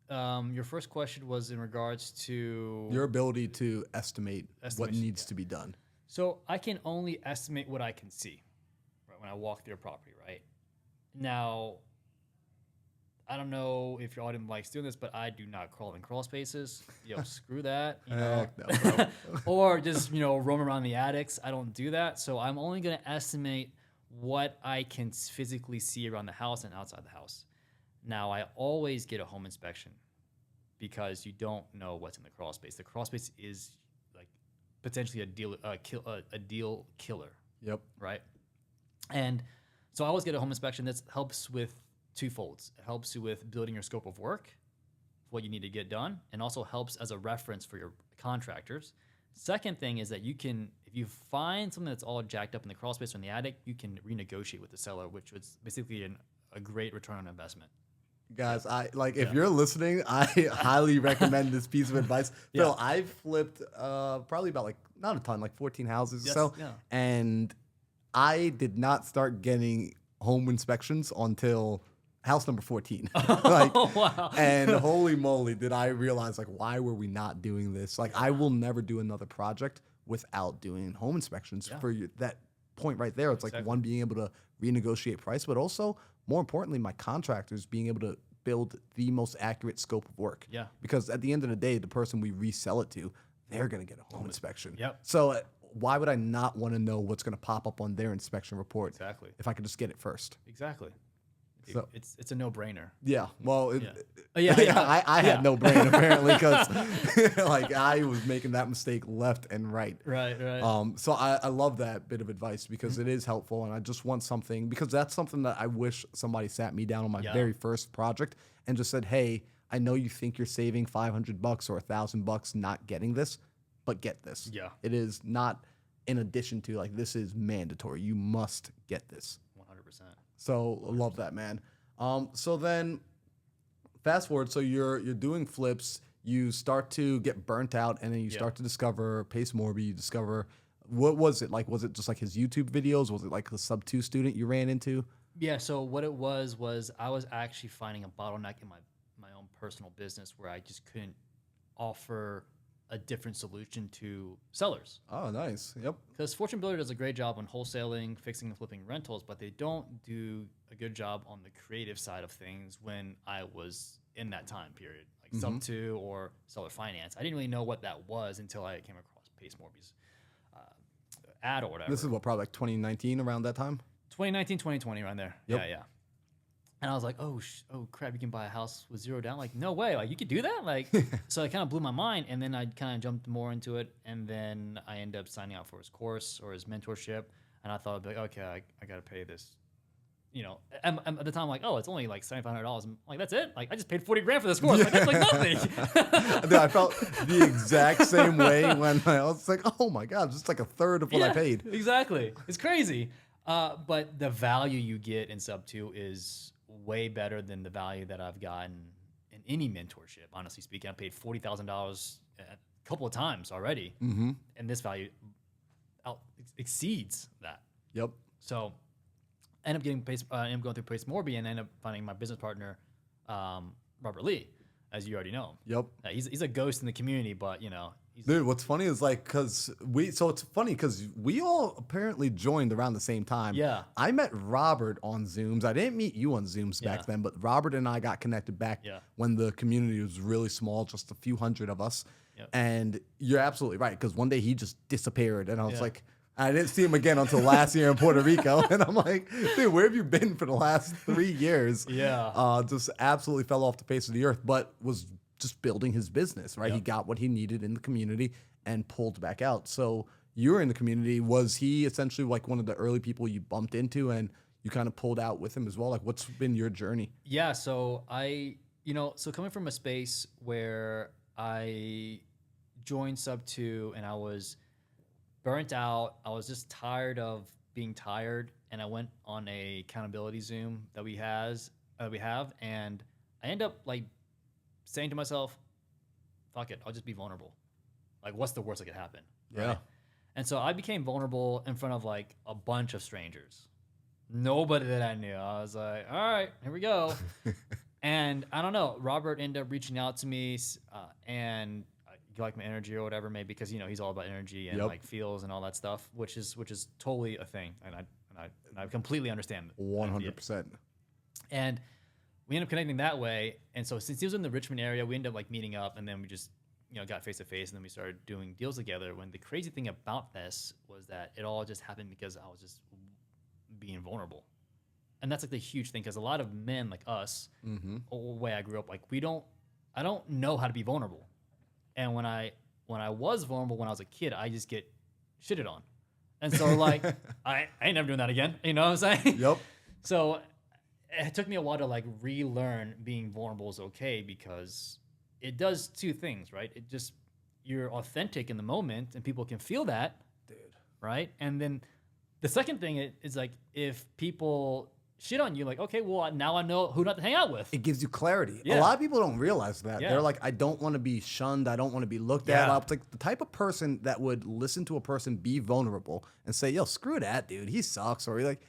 your first question was in regards to your ability to estimate what needs to be done. So I can only estimate what I can see, right, when I walk through a property, right? Now, I don't know if your audience likes doing this, but I do not crawl in crawl spaces. Screw that. Heck no, bro. Or just, roam around the attics. I don't do that. So I'm only going to estimate what I can physically see around the house and outside the house. Now, I always get a home inspection because you don't know what's in the crawl space. The crawl space is like potentially a deal killer. Yep. Right? And so I always get a home inspection. That helps with 2 folds. It helps you with building your scope of work, what you need to get done, and also helps as a reference for your contractors. Second thing is that you can, if you find something that's all jacked up in the crawl space or in the attic, you can renegotiate with the seller, which is basically a great return on investment. Guys, if you're listening, I highly recommend this piece of advice. Phil, I've flipped probably about not a ton, 14 houses or so. Yeah. And I did not start getting home inspections until house number 14. Wow. And holy moly, did I realize why were we not doing this? I will never do another project without doing home inspections for that point right there. It's one, being able to renegotiate price, but also more importantly, my contractors being able to build the most accurate scope of work. Yeah. Because at the end of the day, the person we resell it to, they're going to get a home inspection. Yep. So why would I not want to know what's going to pop up on their inspection report? Exactly. If I could just get it first. Exactly. So, it's a no-brainer. Yeah. Well, I had no brain apparently because I was making that mistake left and right. Right. So I love that bit of advice because it is helpful, and I just want something, because that's something that I wish somebody sat me down on my very first project and just said, hey, I know you think you're saving $500 or $1,000 not getting this, but but get this. Yeah. It is not in addition to, like, this is mandatory. You must get this. 100%. So I love that, man. So then fast forward, so you're doing flips, you start to get burnt out, and then you start to discover Pace Morby, you discover, what was it like? Was it just like his YouTube videos? Was it like the sub 2 student you ran into? Yeah, so what it was I was actually finding a bottleneck in my own personal business where I just couldn't offer a different solution to sellers. Oh, nice. Yep. Because Fortune Builder does a great job on wholesaling, fixing and flipping rentals, but they don't do a good job on the creative side of things when I was in that time period, like sub 2 or seller finance. I didn't really know what that was until I came across Pace Morby's ad or whatever. This is what, probably like 2019, around that time? 2019, 2020, around there. Yep. Yeah. And I was like, oh crap, you can buy a house with 0 down? Like, no way. Like, you could do that? Like, so it kind of blew my mind. And then I kind of jumped more into it. And then I ended up signing up for his course or his mentorship. And I thought, I'd be like, okay, I got to pay this. You know, at the time, I'm like, oh, it's only like $7,500. I'm like, that's it? Like, I just paid $40,000 for this course. Like, that's like nothing. Dude, I felt the exact same way when I was like, oh my God, just like a third of what I paid. Exactly. It's crazy. But the value you get in sub 2 is way better than the value that I've gotten in any mentorship. Honestly speaking, I paid $40,000 a couple of times already, and this value exceeds that. Yep. So I ended up going through Pace Morby and ended up finding my business partner, Robert Lee, as you already know. Yep. He's a ghost in the community, but you know. Dude, what's funny is like, it's funny because we all apparently joined around the same time. Yeah. I met Robert on Zooms. I didn't meet you on Zooms back then, but Robert and I got connected back when the community was really small, just a few hundred of us. Yep. And you're absolutely right, because one day he just disappeared, and I was like, I didn't see him again until last year in Puerto Rico. And I'm like, dude, where have you been for the last 3 years? Yeah. Just absolutely fell off the face of the earth, but was just building his business, right? Yep. He got what he needed in the community and pulled back out. So you were in the community. Was he essentially like one of the early people you bumped into and you kind of pulled out with him as well? Like, what's been your journey? Yeah. So so coming from a space where I joined sub 2 and I was burnt out, I was just tired of being tired. And I went on a accountability Zoom that we have. And I end up like saying to myself, fuck it, I'll just be vulnerable. Like, what's the worst that could happen? Yeah. Right? And so I became vulnerable in front of like a bunch of strangers. Nobody that I knew. I was like, all right, here we go. And I don't know, Robert ended up reaching out to me and you like my energy or whatever, maybe because, you know, he's all about energy and like feels and all that stuff, which is totally a thing. And I completely understand it. 100%. And we ended up connecting that way. And so since he was in the Richmond area, we ended up like meeting up and then we just, you know, got face to face and then we started doing deals together. When the crazy thing about this was that it all just happened because I was just being vulnerable. And that's like the huge thing, because a lot of men like us, or the way I grew up, like I don't know how to be vulnerable. And when I was vulnerable when I was a kid, I just get shitted on. And so like, I ain't never doing that again. You know what I'm saying? Yep. So it took me a while to like relearn being vulnerable is okay, because it does two things, right? It just, you're authentic in the moment and people can feel that, Dude. Right? And then the second thing is like, if people shit on you, like, okay, well, now I know who not to hang out with. It gives you clarity. Yeah. A lot of people don't realize that. Yeah. They're like, I don't want to be shunned. I don't want to be looked at. Yeah. It's like the type of person that would listen to a person be vulnerable and say, yo, screw that dude. He sucks. Or you're like,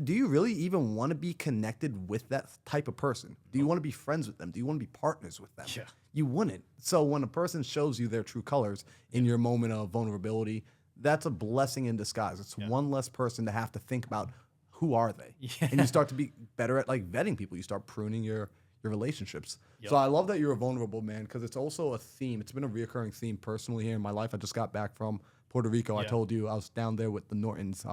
do you really even want to be connected with that type of person? Do you want to be friends with them? Do you want to be partners with them? Yeah. You wouldn't. So when a person shows you their true colors in your moment of vulnerability, that's a blessing in disguise. It's one less person to have to think about who are they. Yeah. And you start to be better at like vetting people. You start pruning your relationships. Yep. So I love that you're a vulnerable man, because it's also a theme. It's been a reoccurring theme personally here in my life. I just got back from Puerto Rico. I told you I was down there with the Nortons,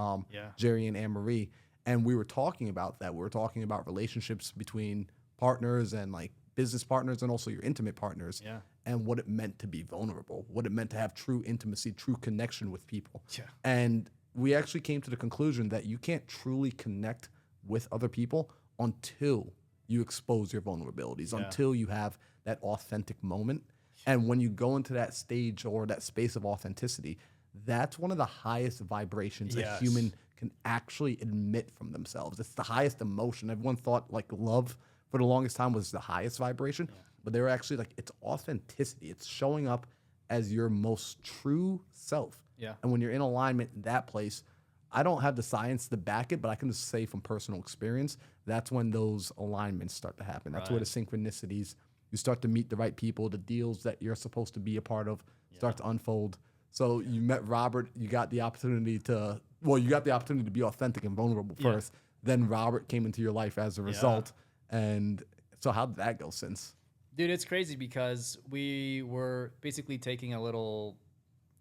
Jerry and Anne Marie. And we were talking about that. We were talking about relationships between partners and like business partners and also your intimate partners. Yeah. And what it meant to be vulnerable, what it meant to have true intimacy, true connection with people. Yeah. And we actually came to the conclusion that you can't truly connect with other people until you expose your vulnerabilities, until you have that authentic moment. And when you go into that stage or that space of authenticity, that's one of the highest vibrations a human can actually admit from themselves. It's the highest emotion. Everyone thought like love for the longest time was the highest vibration, but they were actually like, it's authenticity. It's showing up as your most true self. Yeah. And when you're in alignment in that place, I don't have the science to back it, but I can just say from personal experience, that's when those alignments start to happen. That's where the synchronicities, you start to meet the right people, the deals that you're supposed to be a part of start to unfold. So you met Robert, you got the opportunity to be authentic and vulnerable first. Then Robert came into your life as a result. And so how did that go since? Dude, it's crazy because we were basically taking a little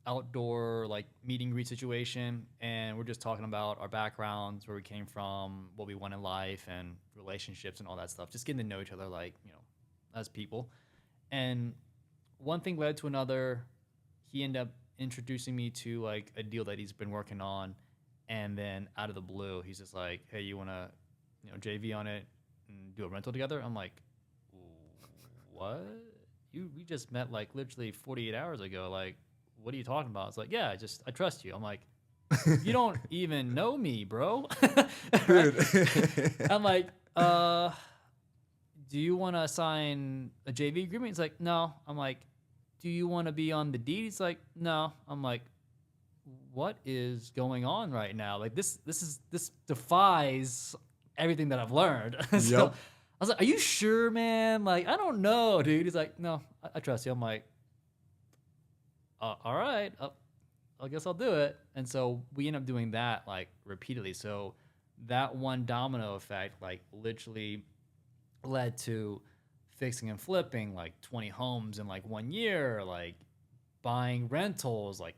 outdoor like meet and greet situation, and we're just talking about our backgrounds, where we came from, what we want in life, and relationships and all that stuff. Just getting to know each other, like, you know, as people. And one thing led to another. He ended up introducing me to like a deal that he's been working on, and then out of the blue, he's just like, "Hey, you want to, you know, JV on it and do a rental together?" I'm like, "What? We just met like literally 48 hours ago. Like, what are you talking about?" It's like, "Yeah, I trust you." I'm like, "You don't even know me, bro." I'm like, "Do you want to sign a JV agreement?" He's like, "No." I'm like, "Do you want to be on the deed?" He's like, "No." I'm like, what is going on right now? Like this defies everything that I've learned. So I was like, "Are you sure, man?" Like, "I don't know, dude." He's like, "No, I trust you." I'm like, all right, I guess I'll do it. And so we end up doing that like repeatedly. So that one domino effect, like, literally led to fixing and flipping like 20 homes in like 1 year, like buying rentals, like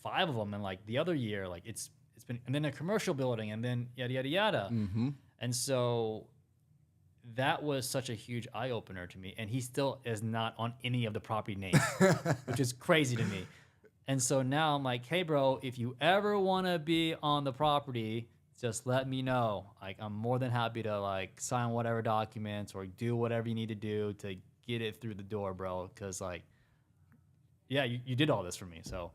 5 of them in like the other year. Like it's been, and then a commercial building, and then yada yada yada. And so that was such a huge eye opener to me. And he still is not on any of the property names, which is crazy to me. And so now I'm like, "Hey, bro, if you ever want to be on the property, just let me know. Like, I'm more than happy to like sign whatever documents or do whatever you need to do to get it through the door, bro." Because like, yeah, you did all this for me. So,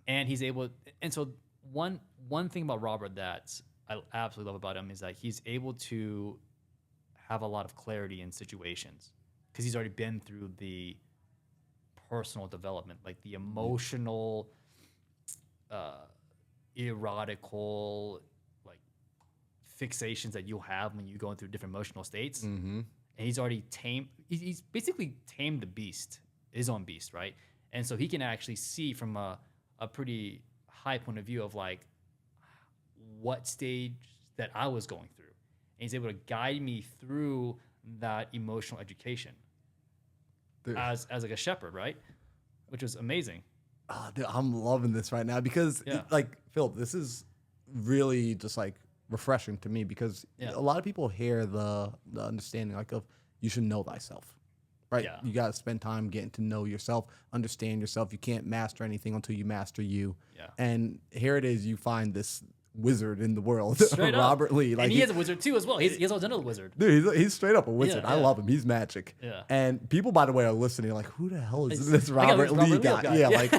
and he's able. And so one thing about Robert that I absolutely love about him is that he's able to have a lot of clarity in situations because he's already been through the personal development, like the emotional, erotical, like fixations that you'll have when you go through different emotional states. And he's already tamed. He's basically tamed the beast, his own beast, right? And so he can actually see from a pretty high point of view of like what stage that I was going through. And he's able to guide me through that emotional education as like a shepherd, right? Which was amazing. Oh, dude, I'm loving this right now because like, Philip, this is really just like refreshing to me because a lot of people hear the understanding like of you should know thyself. Right. Yeah. You got to spend time getting to know yourself, understand yourself. You can't master anything until you master you. Yeah. And here it is. You find this wizard in the world, Straight up. Robert Lee. Like, and he is a wizard too as well. He's also another wizard. Dude, he's straight up a wizard. Yeah, I love him. He's magic. Yeah. And people, by the way, are listening like, who the hell is this Robert Lee guy? Yeah, like,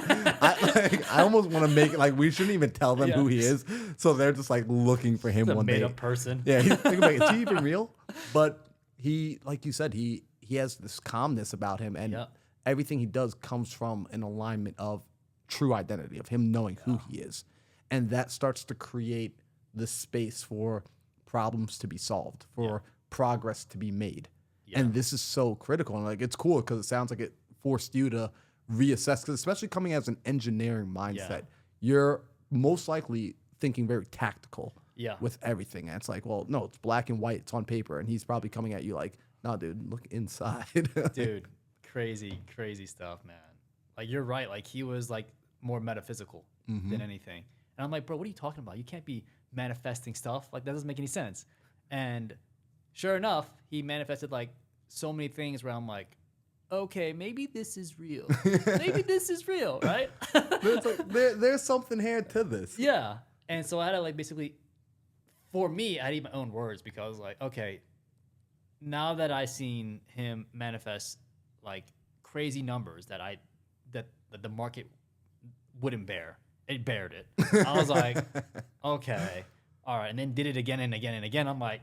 I almost want to make it like we shouldn't even tell them who he is. So they're just like looking for him He's one day. a made-up person. Yeah, he's thinking like, is he even real? But he, like you said, he has this calmness about him, and everything he does comes from an alignment of true identity, of him knowing who he is. And that starts to create the space for problems to be solved, for progress to be made. And this is so critical. And like, it's cool because it sounds like it forced you to reassess, because especially coming as an engineering mindset, you're most likely thinking very tactical with everything. And it's like, well, no, it's black and white, it's on paper. And he's probably coming at you like, no, dude, look inside. Dude, crazy stuff, man. Like, you're right. Like, he was like more metaphysical than anything. And I'm like, bro, what are you talking about? You can't be manifesting stuff. Like, that doesn't make any sense. And sure enough, he manifested like so many things where I'm like, okay, maybe this is real. Maybe this is real, right? There's something here to this. Yeah. And so I had to like basically, for me, I had to eat my own words because like, okay, now that I seen him manifest like crazy numbers that that the market wouldn't bear. It bared it. I was like, okay, all right, and then did it again and again and again. I'm like,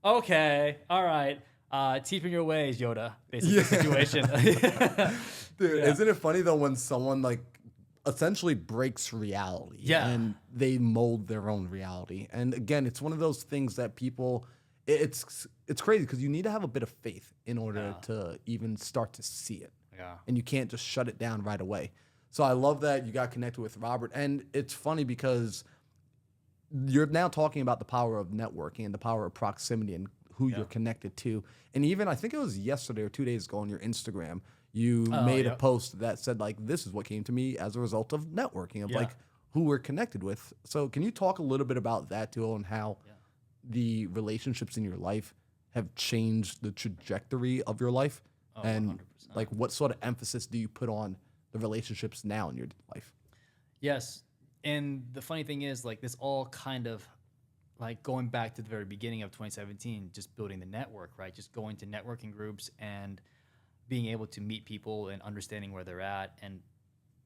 okay, all right. Teach me your ways, Yoda. Basically, situation. Dude, isn't it funny though when someone like essentially breaks reality and they mold their own reality? And again, it's one of those things that people, it's crazy because you need to have a bit of faith in order to even start to see it. Yeah. And you can't just shut it down right away. So I love that you got connected with Robert. And it's funny because you're now talking about the power of networking and the power of proximity and who you're connected to. And even, I think it was yesterday or 2 days ago on your Instagram, you made a post that said, like, this is what came to me as a result of networking, of like who we're connected with. So can you talk a little bit about that too, and how the relationships in your life have changed the trajectory of your life? And 100%. Like, what sort of emphasis do you put on the relationships now in your life? Yes. And the funny thing is, like, this all kind of, like, going back to the very beginning of 2017, just building the network, right? Just going to networking groups and being able to meet people and understanding where they're at, and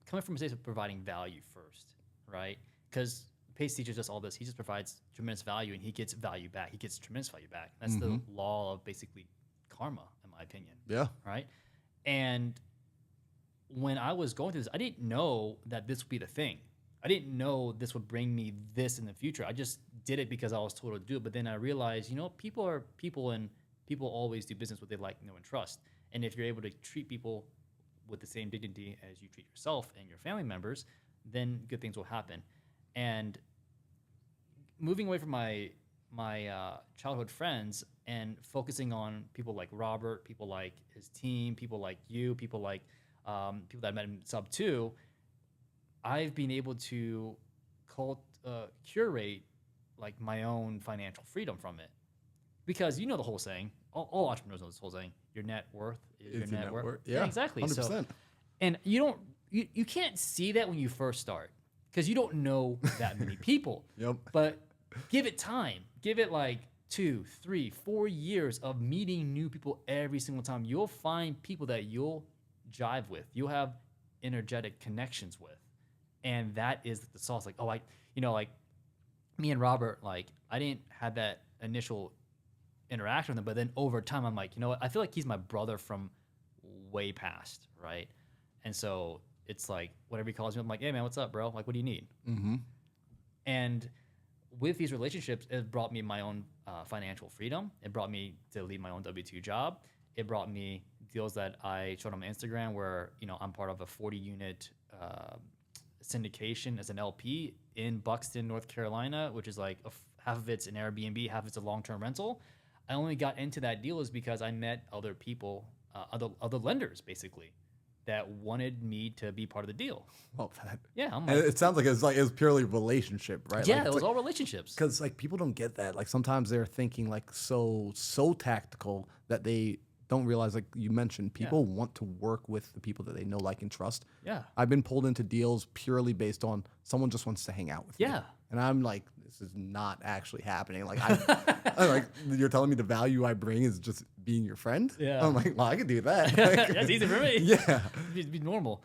coming from a place of providing value first, right? Because Pace teaches us all this. He just provides tremendous value, and he gets value back. He gets tremendous value back. That's the law of basically karma, in my opinion. Yeah. Right? And when I was going through this, I didn't know that this would be the thing. I didn't know this would bring me this in the future. I just did it because I was told to do it. But then I realized, you know, people are people, and people always do business with what they like, know, and trust. And if you're able to treat people with the same dignity as you treat yourself and your family members, then good things will happen. And moving away from my childhood friends and focusing on people like Robert, people like his team, people like you, people like people that I met in Sub 2, I've been able to curate like my own financial freedom from it. Because you know the whole saying, all entrepreneurs know this whole saying, your net worth is your net worth. Yeah, exactly. 100%. So, and you can't see that when you first start because you don't know that many people. Yep. But give it time. Give it like 2, 3, 4 years of meeting new people every single time. You'll find people that you'll jive with. You'll have energetic connections with. And that is the sauce. Like, like me and Robert, like, I didn't have that initial interaction with him, but then over time, I'm like, you know what? I feel like he's my brother from way past, right? And so it's like, whatever he calls me, I'm like, hey, man, what's up, bro? Like, what do you need? Mm-hmm. And with these relationships, it brought me my own financial freedom. It brought me to leave my own W-2 job. It brought me deals that I showed on my Instagram where, you know, I'm part of a 40-unit syndication as an LP in Buxton, North Carolina, which is like half of it's an Airbnb, half of it's a long-term rental. I only got into that deal is because I met other people, other lenders, basically, that wanted me to be part of the deal. Well, that. Yeah, I'm And like, it sounds like it was purely relationship, right? yeah, like, it was all relationships. Because like people don't get that. Like sometimes they're thinking like so tactical that they don't realize, like you mentioned, people want to work with the people that they know, like, and trust. Yeah. I've been pulled into deals purely based on someone just wants to hang out with me. Yeah. And I'm like, this is not actually happening. Like, I'm like, you're telling me the value I bring is just being your friend? Yeah. I'm like, well, I can do that. Like, That's easy for me. Yeah. It'd be normal.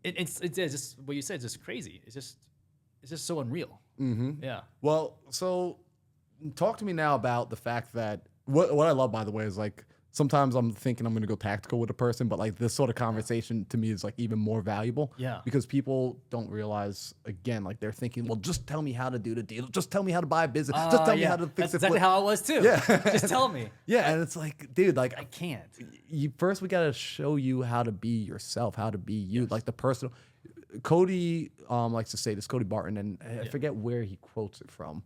It's just what you said. It's just crazy. It's just so unreal. Mm-hmm. Yeah. Well, so talk to me now about the fact that what I love, by the way, is like sometimes I'm thinking I'm going to go tactical with a person, but like this sort of conversation to me is like even more valuable. Yeah. Because people don't realize, again, like they're thinking, well, just tell me how to do the deal. Just tell me how to buy a business. Just tell me how to fix That's it. exactly how I was too. Yeah. Just tell me. Yeah. And it's like, dude, like I can't. first we got to show you how to be yourself, how to be you, like the personal. Cody likes to say this, Cody Barton, and I forget where he quotes it from.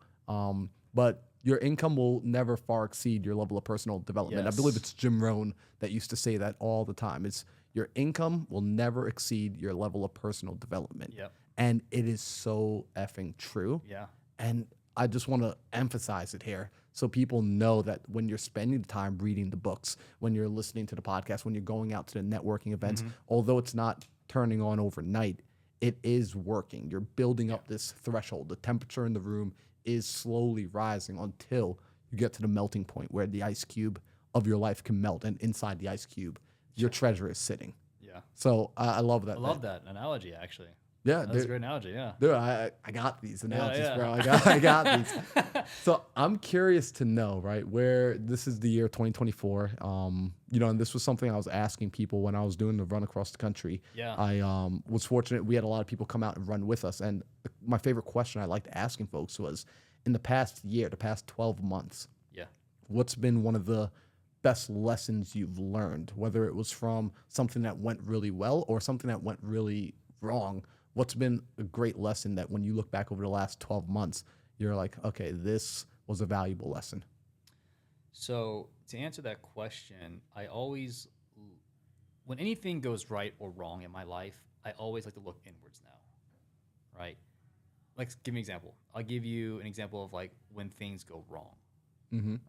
But your income will never far exceed your level of personal development. Yes. I believe it's Jim Rohn that used to say that all the time. It's your income will never exceed your level of personal development. Yep. And it is so effing true. Yeah. And I just want to emphasize it here so people know that when you're spending the time reading the books, when you're listening to the podcast, when you're going out to the networking events, although it's not turning on overnight, it is working. You're building up this threshold. The temperature in the room is slowly rising until you get to the melting point where the ice cube of your life can melt, and inside the ice cube, your treasure is sitting. So I love that. I love that analogy, actually. Yeah, That's a great analogy. Yeah. Dude, I got these analogies, yeah. bro. I got these. So I'm curious to know, right, where this is the year 2024. And this was something I was asking people when I was doing the run across the country. Yeah. I was fortunate. We had a lot of people come out and run with us. And my favorite question I liked asking folks was, in the past year, the past 12 months, what's been one of the best lessons you've learned, whether it was from something that went really well or something that went really wrong? What's been a great lesson that when you look back over the last 12 months, you're like, okay, this was a valuable lesson? So to answer that question, when anything goes right or wrong in my life, I always like to look inwards now, right? Like, give me an example. I'll give you an example of like when things go wrong,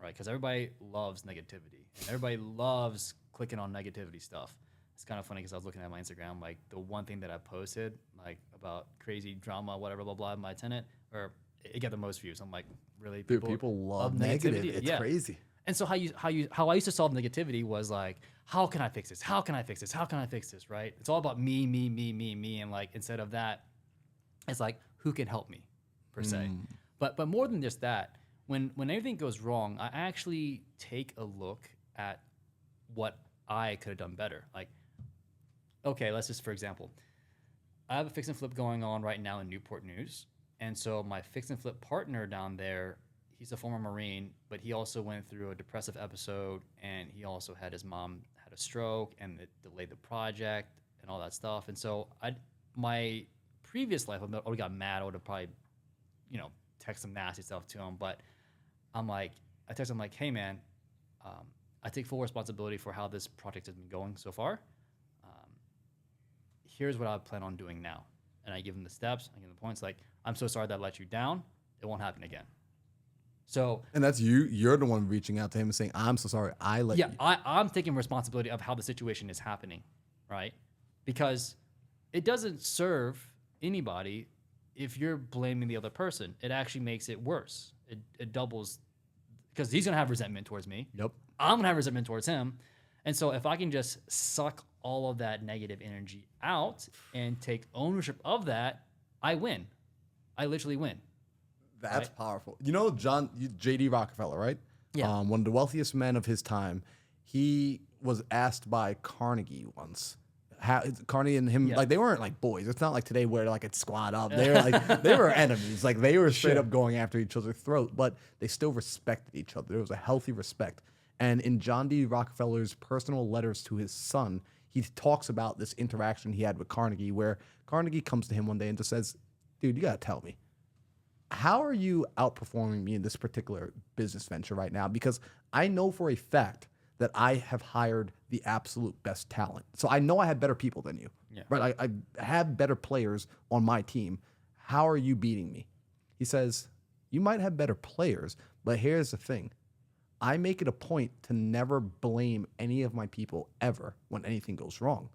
right? Because everybody loves negativity and everybody loves clicking on negativity stuff. It's kind of funny because I was looking at my Instagram, like the one thing that I posted, like about crazy drama, whatever, blah, blah, my tenant, or it got the most views. I'm like, really? Dude, people love negative. It's crazy. And so how I used to solve negativity was like, how can I fix this? How can I fix this? How can I fix this? Right? It's all about me. And like, instead of that, it's like, who can help me per se? But more than just that, when anything goes wrong, I actually take a look at what I could have done better. Like, okay, let's just, for example, I have a fix and flip going on right now in Newport News. And so my fix and flip partner down there, he's a former Marine, but he also went through a depressive episode, and he also had his mom had a stroke, and it delayed the project and all that stuff. And so my previous life, I would have got mad. I would have probably, text some nasty stuff to him. But I text him like, hey man, I take full responsibility for how this project has been going so far. Here's what I plan on doing now. And I give him the steps, I give him the points, like, I'm so sorry that I let you down. It won't happen again. So, and that's you're the one reaching out to him and saying, I'm so sorry I let you. I'm taking responsibility of how the situation is happening, right? Because it doesn't serve anybody if you're blaming the other person. It actually makes it worse. It doubles, because he's gonna have resentment towards me. Yep. I'm gonna have resentment towards him. And so if I can just suck all of that negative energy out and take ownership of that, I win. I literally win. That's powerful. J.D. Rockefeller, right? Yeah. One of the wealthiest men of his time. He was asked by Carnegie once. Carnegie and him, like, they weren't like boys. It's not like today where like it's squad up. They were like they were enemies. Like, they were straight up going after each other's throat, but they still respected each other. There was a healthy respect. And in John D. Rockefeller's personal letters to his son, he talks about this interaction he had with Carnegie, where Carnegie comes to him one day and just says, dude, you got to tell me, how are you outperforming me in this particular business venture right now? Because I know for a fact that I have hired the absolute best talent. So I know I have better people than you, right? I have better players on my team. How are you beating me? He says, you might have better players, but here's the thing. I make it a point to never blame any of my people ever when anything goes wrong.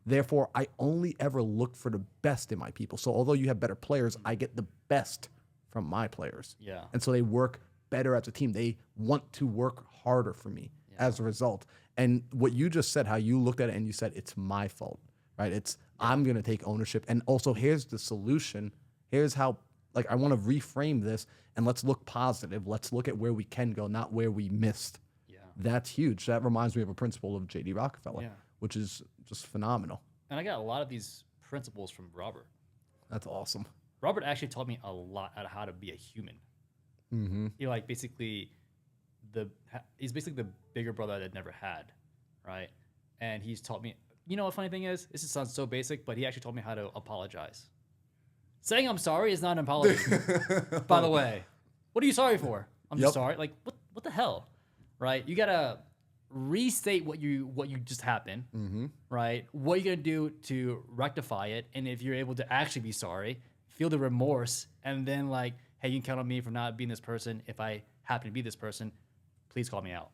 Therefore, I only ever look for the best in my people. So although you have better players, I get the best from my players. Yeah. And so they work better as a team. They want to work harder for me as a result. And what you just said, how you looked at it and you said, it's my fault, right? I'm going to take ownership. And also, here's the solution. Here's how, like, I want to reframe this, and let's look positive. Let's look at where we can go, not where we missed. Yeah. That's huge. That reminds me of a principle of J.D. Rockefeller, which is just phenomenal. And I got a lot of these principles from Robert. That's awesome. Robert actually taught me a lot on how to be a human. He he's basically the bigger brother I'd never had, right? And he's taught me, what funny thing is, this sounds so basic, but he actually taught me how to apologize. Saying I'm sorry is not an apology, by the way. What are you sorry for? I'm just sorry. Like, what the hell, right? You gotta restate what you just happened, right? What are you gonna do to rectify it? And if you're able to actually be sorry, feel the remorse, and then like, hey, you can count on me for not being this person. If I happen to be this person, please call me out,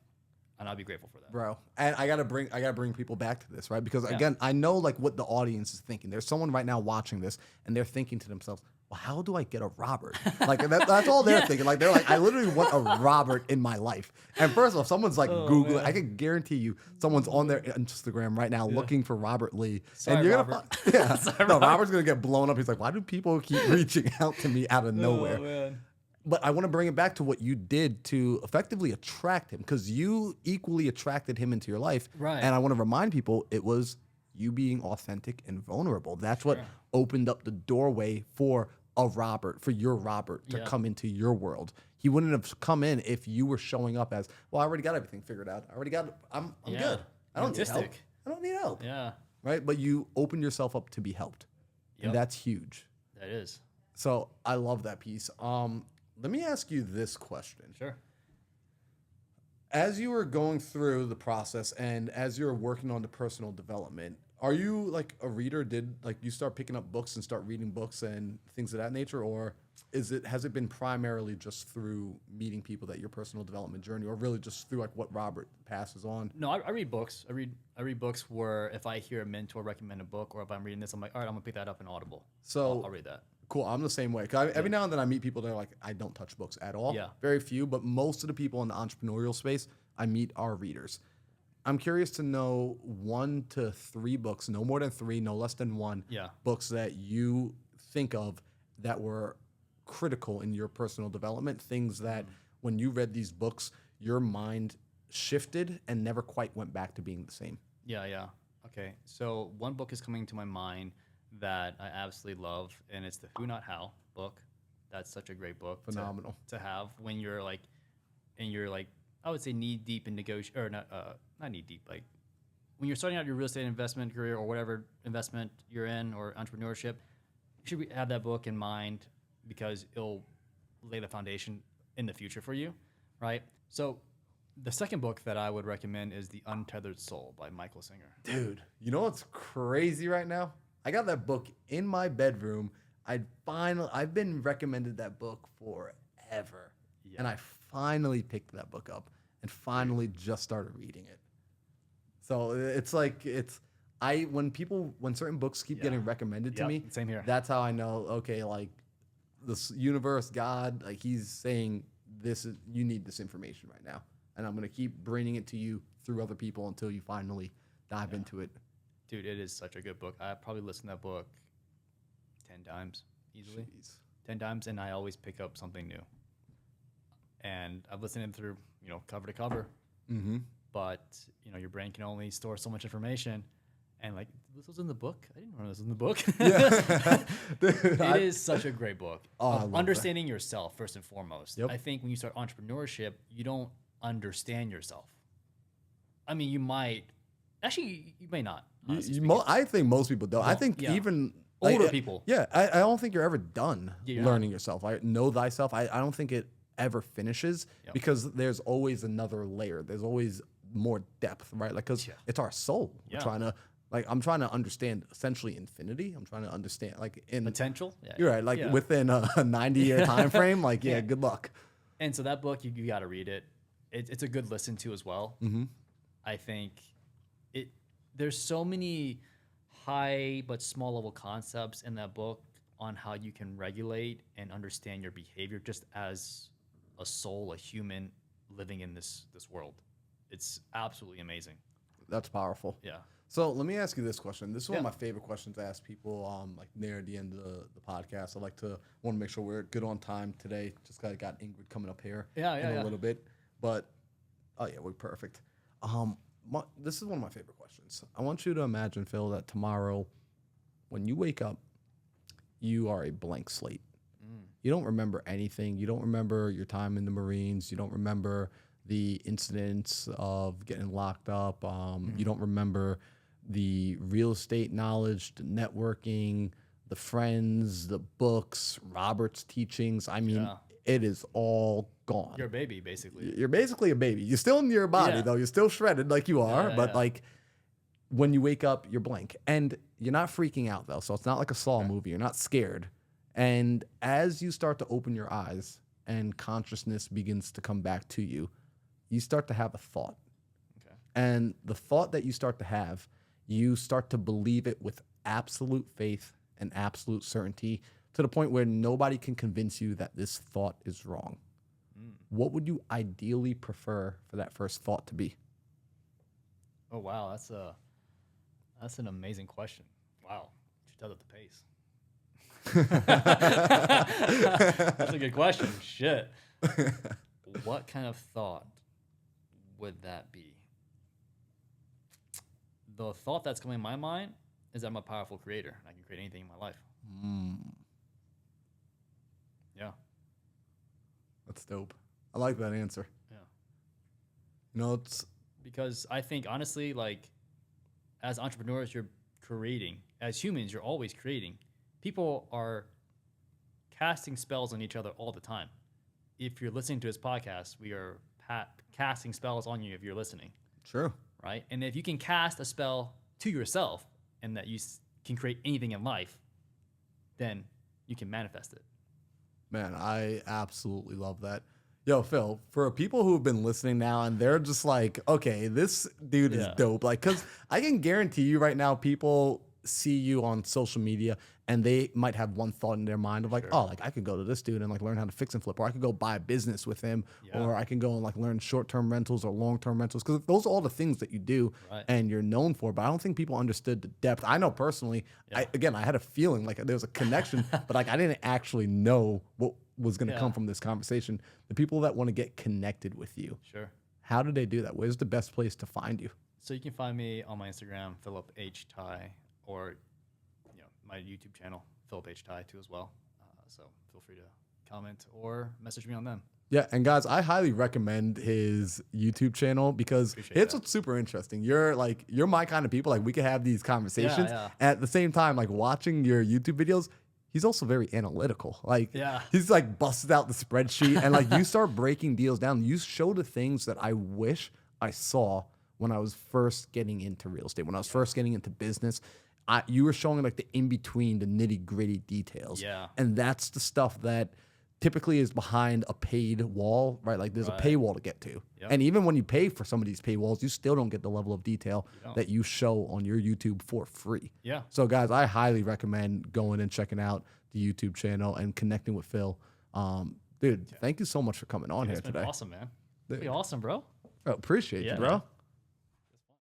and I'll be grateful for that, bro. And I gotta bring people back to this, right? Because again, I know like what the audience is thinking. There's someone right now watching this, and they're thinking to themselves, well, how do I get a Robert? Like that's all they're thinking. Like they're like, I literally want a Robert in my life. And first off, someone's like Googling. Man. I can guarantee you, someone's on their Instagram right now looking for Robert Lee. Sorry, and you're Robert. gonna yeah. Sorry, no, Robert. Robert's gonna get blown up. He's like, why do people keep reaching out to me out of nowhere? Oh, man. But I want to bring it back to what you did to effectively attract him, because you equally attracted him into your life. Right. And I want to remind people it was you being authentic and vulnerable. That's what opened up the doorway for a Robert, for your Robert to come into your world. He wouldn't have come in if you were showing up as, well, I already got everything figured out. I already got, I'm good. I don't need help. I don't need help. Yeah. Right. But you opened yourself up to be helped. Yep. And that's huge. That is. So I love that piece. Let me ask you this question. Sure. As you were going through the process and as you were working on the personal development, are you like a reader? Did like you start picking up books and start reading books and things of that nature, or has it been primarily just through meeting people that your personal development journey, or really just through like what Robert passes on? No, I read books. I read books where if I hear a mentor recommend a book, or if I'm reading this, I'm like, all right, I'm gonna pick that up in Audible. So I'll read that. Cool. I'm the same way. 'Cause every now and then I meet people that are like, I don't touch books at all. Yeah. Very few, but most of the people in the entrepreneurial space I meet are readers. I'm curious to know 1 to 3 books, no more than 3, no less than 1, books that you think of that were critical in your personal development, things that when you read these books, your mind shifted and never quite went back to being the same. Yeah. Okay. So one book is coming to my mind that I absolutely love, and it's the Who Not How book. That's such a great book. Phenomenal. To have when you're like, I would say knee deep in negotiation, or not knee deep, like when you're starting out your real estate investment career or whatever investment you're in or entrepreneurship, you should have that book in mind because it'll lay the foundation in the future for you, right? So the second book that I would recommend is The Untethered Soul by Michael Singer. Dude, you know what's crazy right now? I got that book in my bedroom. I've been recommended that book forever. Yeah. And I finally picked that book up and finally just started reading it. So it's like when certain books keep getting recommended to me, same here. That's how I know, okay, like this universe, God, like he's saying you need this information right now. And I'm going to keep bringing it to you through other people until you finally dive into it. Dude, it is such a good book. I probably listened to that book 10 times easily. Jeez. 10 times, and I always pick up something new. And I've listened to it through, cover to cover. Mm-hmm. But, your brain can only store so much information. And like, this was in the book? I didn't know this was in the book. Yeah. Dude, it is such a great book. Understanding that. Yourself, first and foremost. Yep. I think when you start entrepreneurship, you don't understand yourself. I mean, you might. Actually, you may not. I think most people don't. I think even older people. Yeah, I don't think you're ever done learning yourself. Know thyself. I don't think it ever finishes because there's always another layer. There's always more depth, right? Like, because it's our soul. Yeah. I'm trying to understand essentially infinity. I'm trying to understand in potential. Yeah. You're right. Like within a 90-year time frame. Like, good luck. And so that book, you got to read it. It's a good listen to as well. Mm-hmm. I think there's so many high but small level concepts in that book on how you can regulate and understand your behavior just as a soul, a human living in this world. It's absolutely amazing. That's powerful. Yeah. So let me ask you this question. This is one of my favorite questions to ask people like near the end of the podcast. I want to make sure we're good on time today. Just got Ingrid coming up here in a little bit. But, we're perfect. This is one of my favorite questions. I want you to imagine, Phil, that tomorrow when you wake up, you are a blank slate. You don't remember anything. You don't remember your time in the Marines. You don't remember the incidents of getting locked up. You don't remember the real estate knowledge, the networking, the friends, the books, Robert's teachings. I mean, it is all gone. You're a baby, basically. You're basically a baby. You're still in your body, though. You're still shredded like you are. But like when you wake up, you're blank. And you're not freaking out, though. So it's not like a Saw movie. You're not scared. And as you start to open your eyes and consciousness begins to come back to you, you start to have a thought. Okay. And the thought that you start to have, you start to believe it with absolute faith and absolute certainty to the point where nobody can convince you that this thought is wrong, what would you ideally prefer for that first thought to be? Oh wow, that's an amazing question. Wow, she does at the pace. That's a good question. Shit. What kind of thought would that be? The thought that's coming in my mind is that I'm a powerful creator and I can create anything in my life. Yeah. That's dope. I like that answer. Yeah. You know, it's Because I think honestly, like as entrepreneurs, you're creating. As humans, you're always creating. People are casting spells on each other all the time. If you're listening to this podcast, we are casting spells on you if you're listening. true. Right? And if you can cast a spell to yourself and that you can create anything in life, then you can manifest it. Man, I absolutely love that. Yo, Phil, for people who have been listening now and they're just like, okay, this dude is dope. Like, because I can guarantee you right now, people see you on social media and they might have one thought in their mind of like, oh, like I could go to this dude and like learn how to fix and flip, or I could go buy a business with him, or I can go and like learn short-term rentals or long-term rentals, because those are all the things that you do and you're known for. But I don't think people understood the depth. I know personally, I had a feeling like there was a connection, but like I didn't actually know what was going to come from this conversation. The people that want to get connected with you, how do they do that? Where's the best place to find you? So you can find me on my Instagram, Phillip H. Thai, or my YouTube channel, Phillip H. Thai, too, as well. So feel free to comment or message me on them. Yeah, and guys, I highly recommend his YouTube channel because it's what's super interesting. You're my kind of people. Like, we could have these conversations. And at the same time, like watching your YouTube videos, he's also very analytical. Like, he's like busted out the spreadsheet and like you start breaking deals down. You show the things that I wish I saw when I was first getting into real estate, when I was first getting into business. You were showing like the in-between, the nitty-gritty details. Yeah. And that's the stuff that typically is behind a paid wall, right? Like there's a paywall to get to. And even when you pay for some of these paywalls, you still don't get the level of detail that you show on your YouTube for free. Yeah. So guys, I highly recommend going and checking out the YouTube channel and connecting with Phil. Dude, thank you so much for coming on here today. Awesome, man. It'd be awesome, bro. Oh, appreciate you, bro. Man.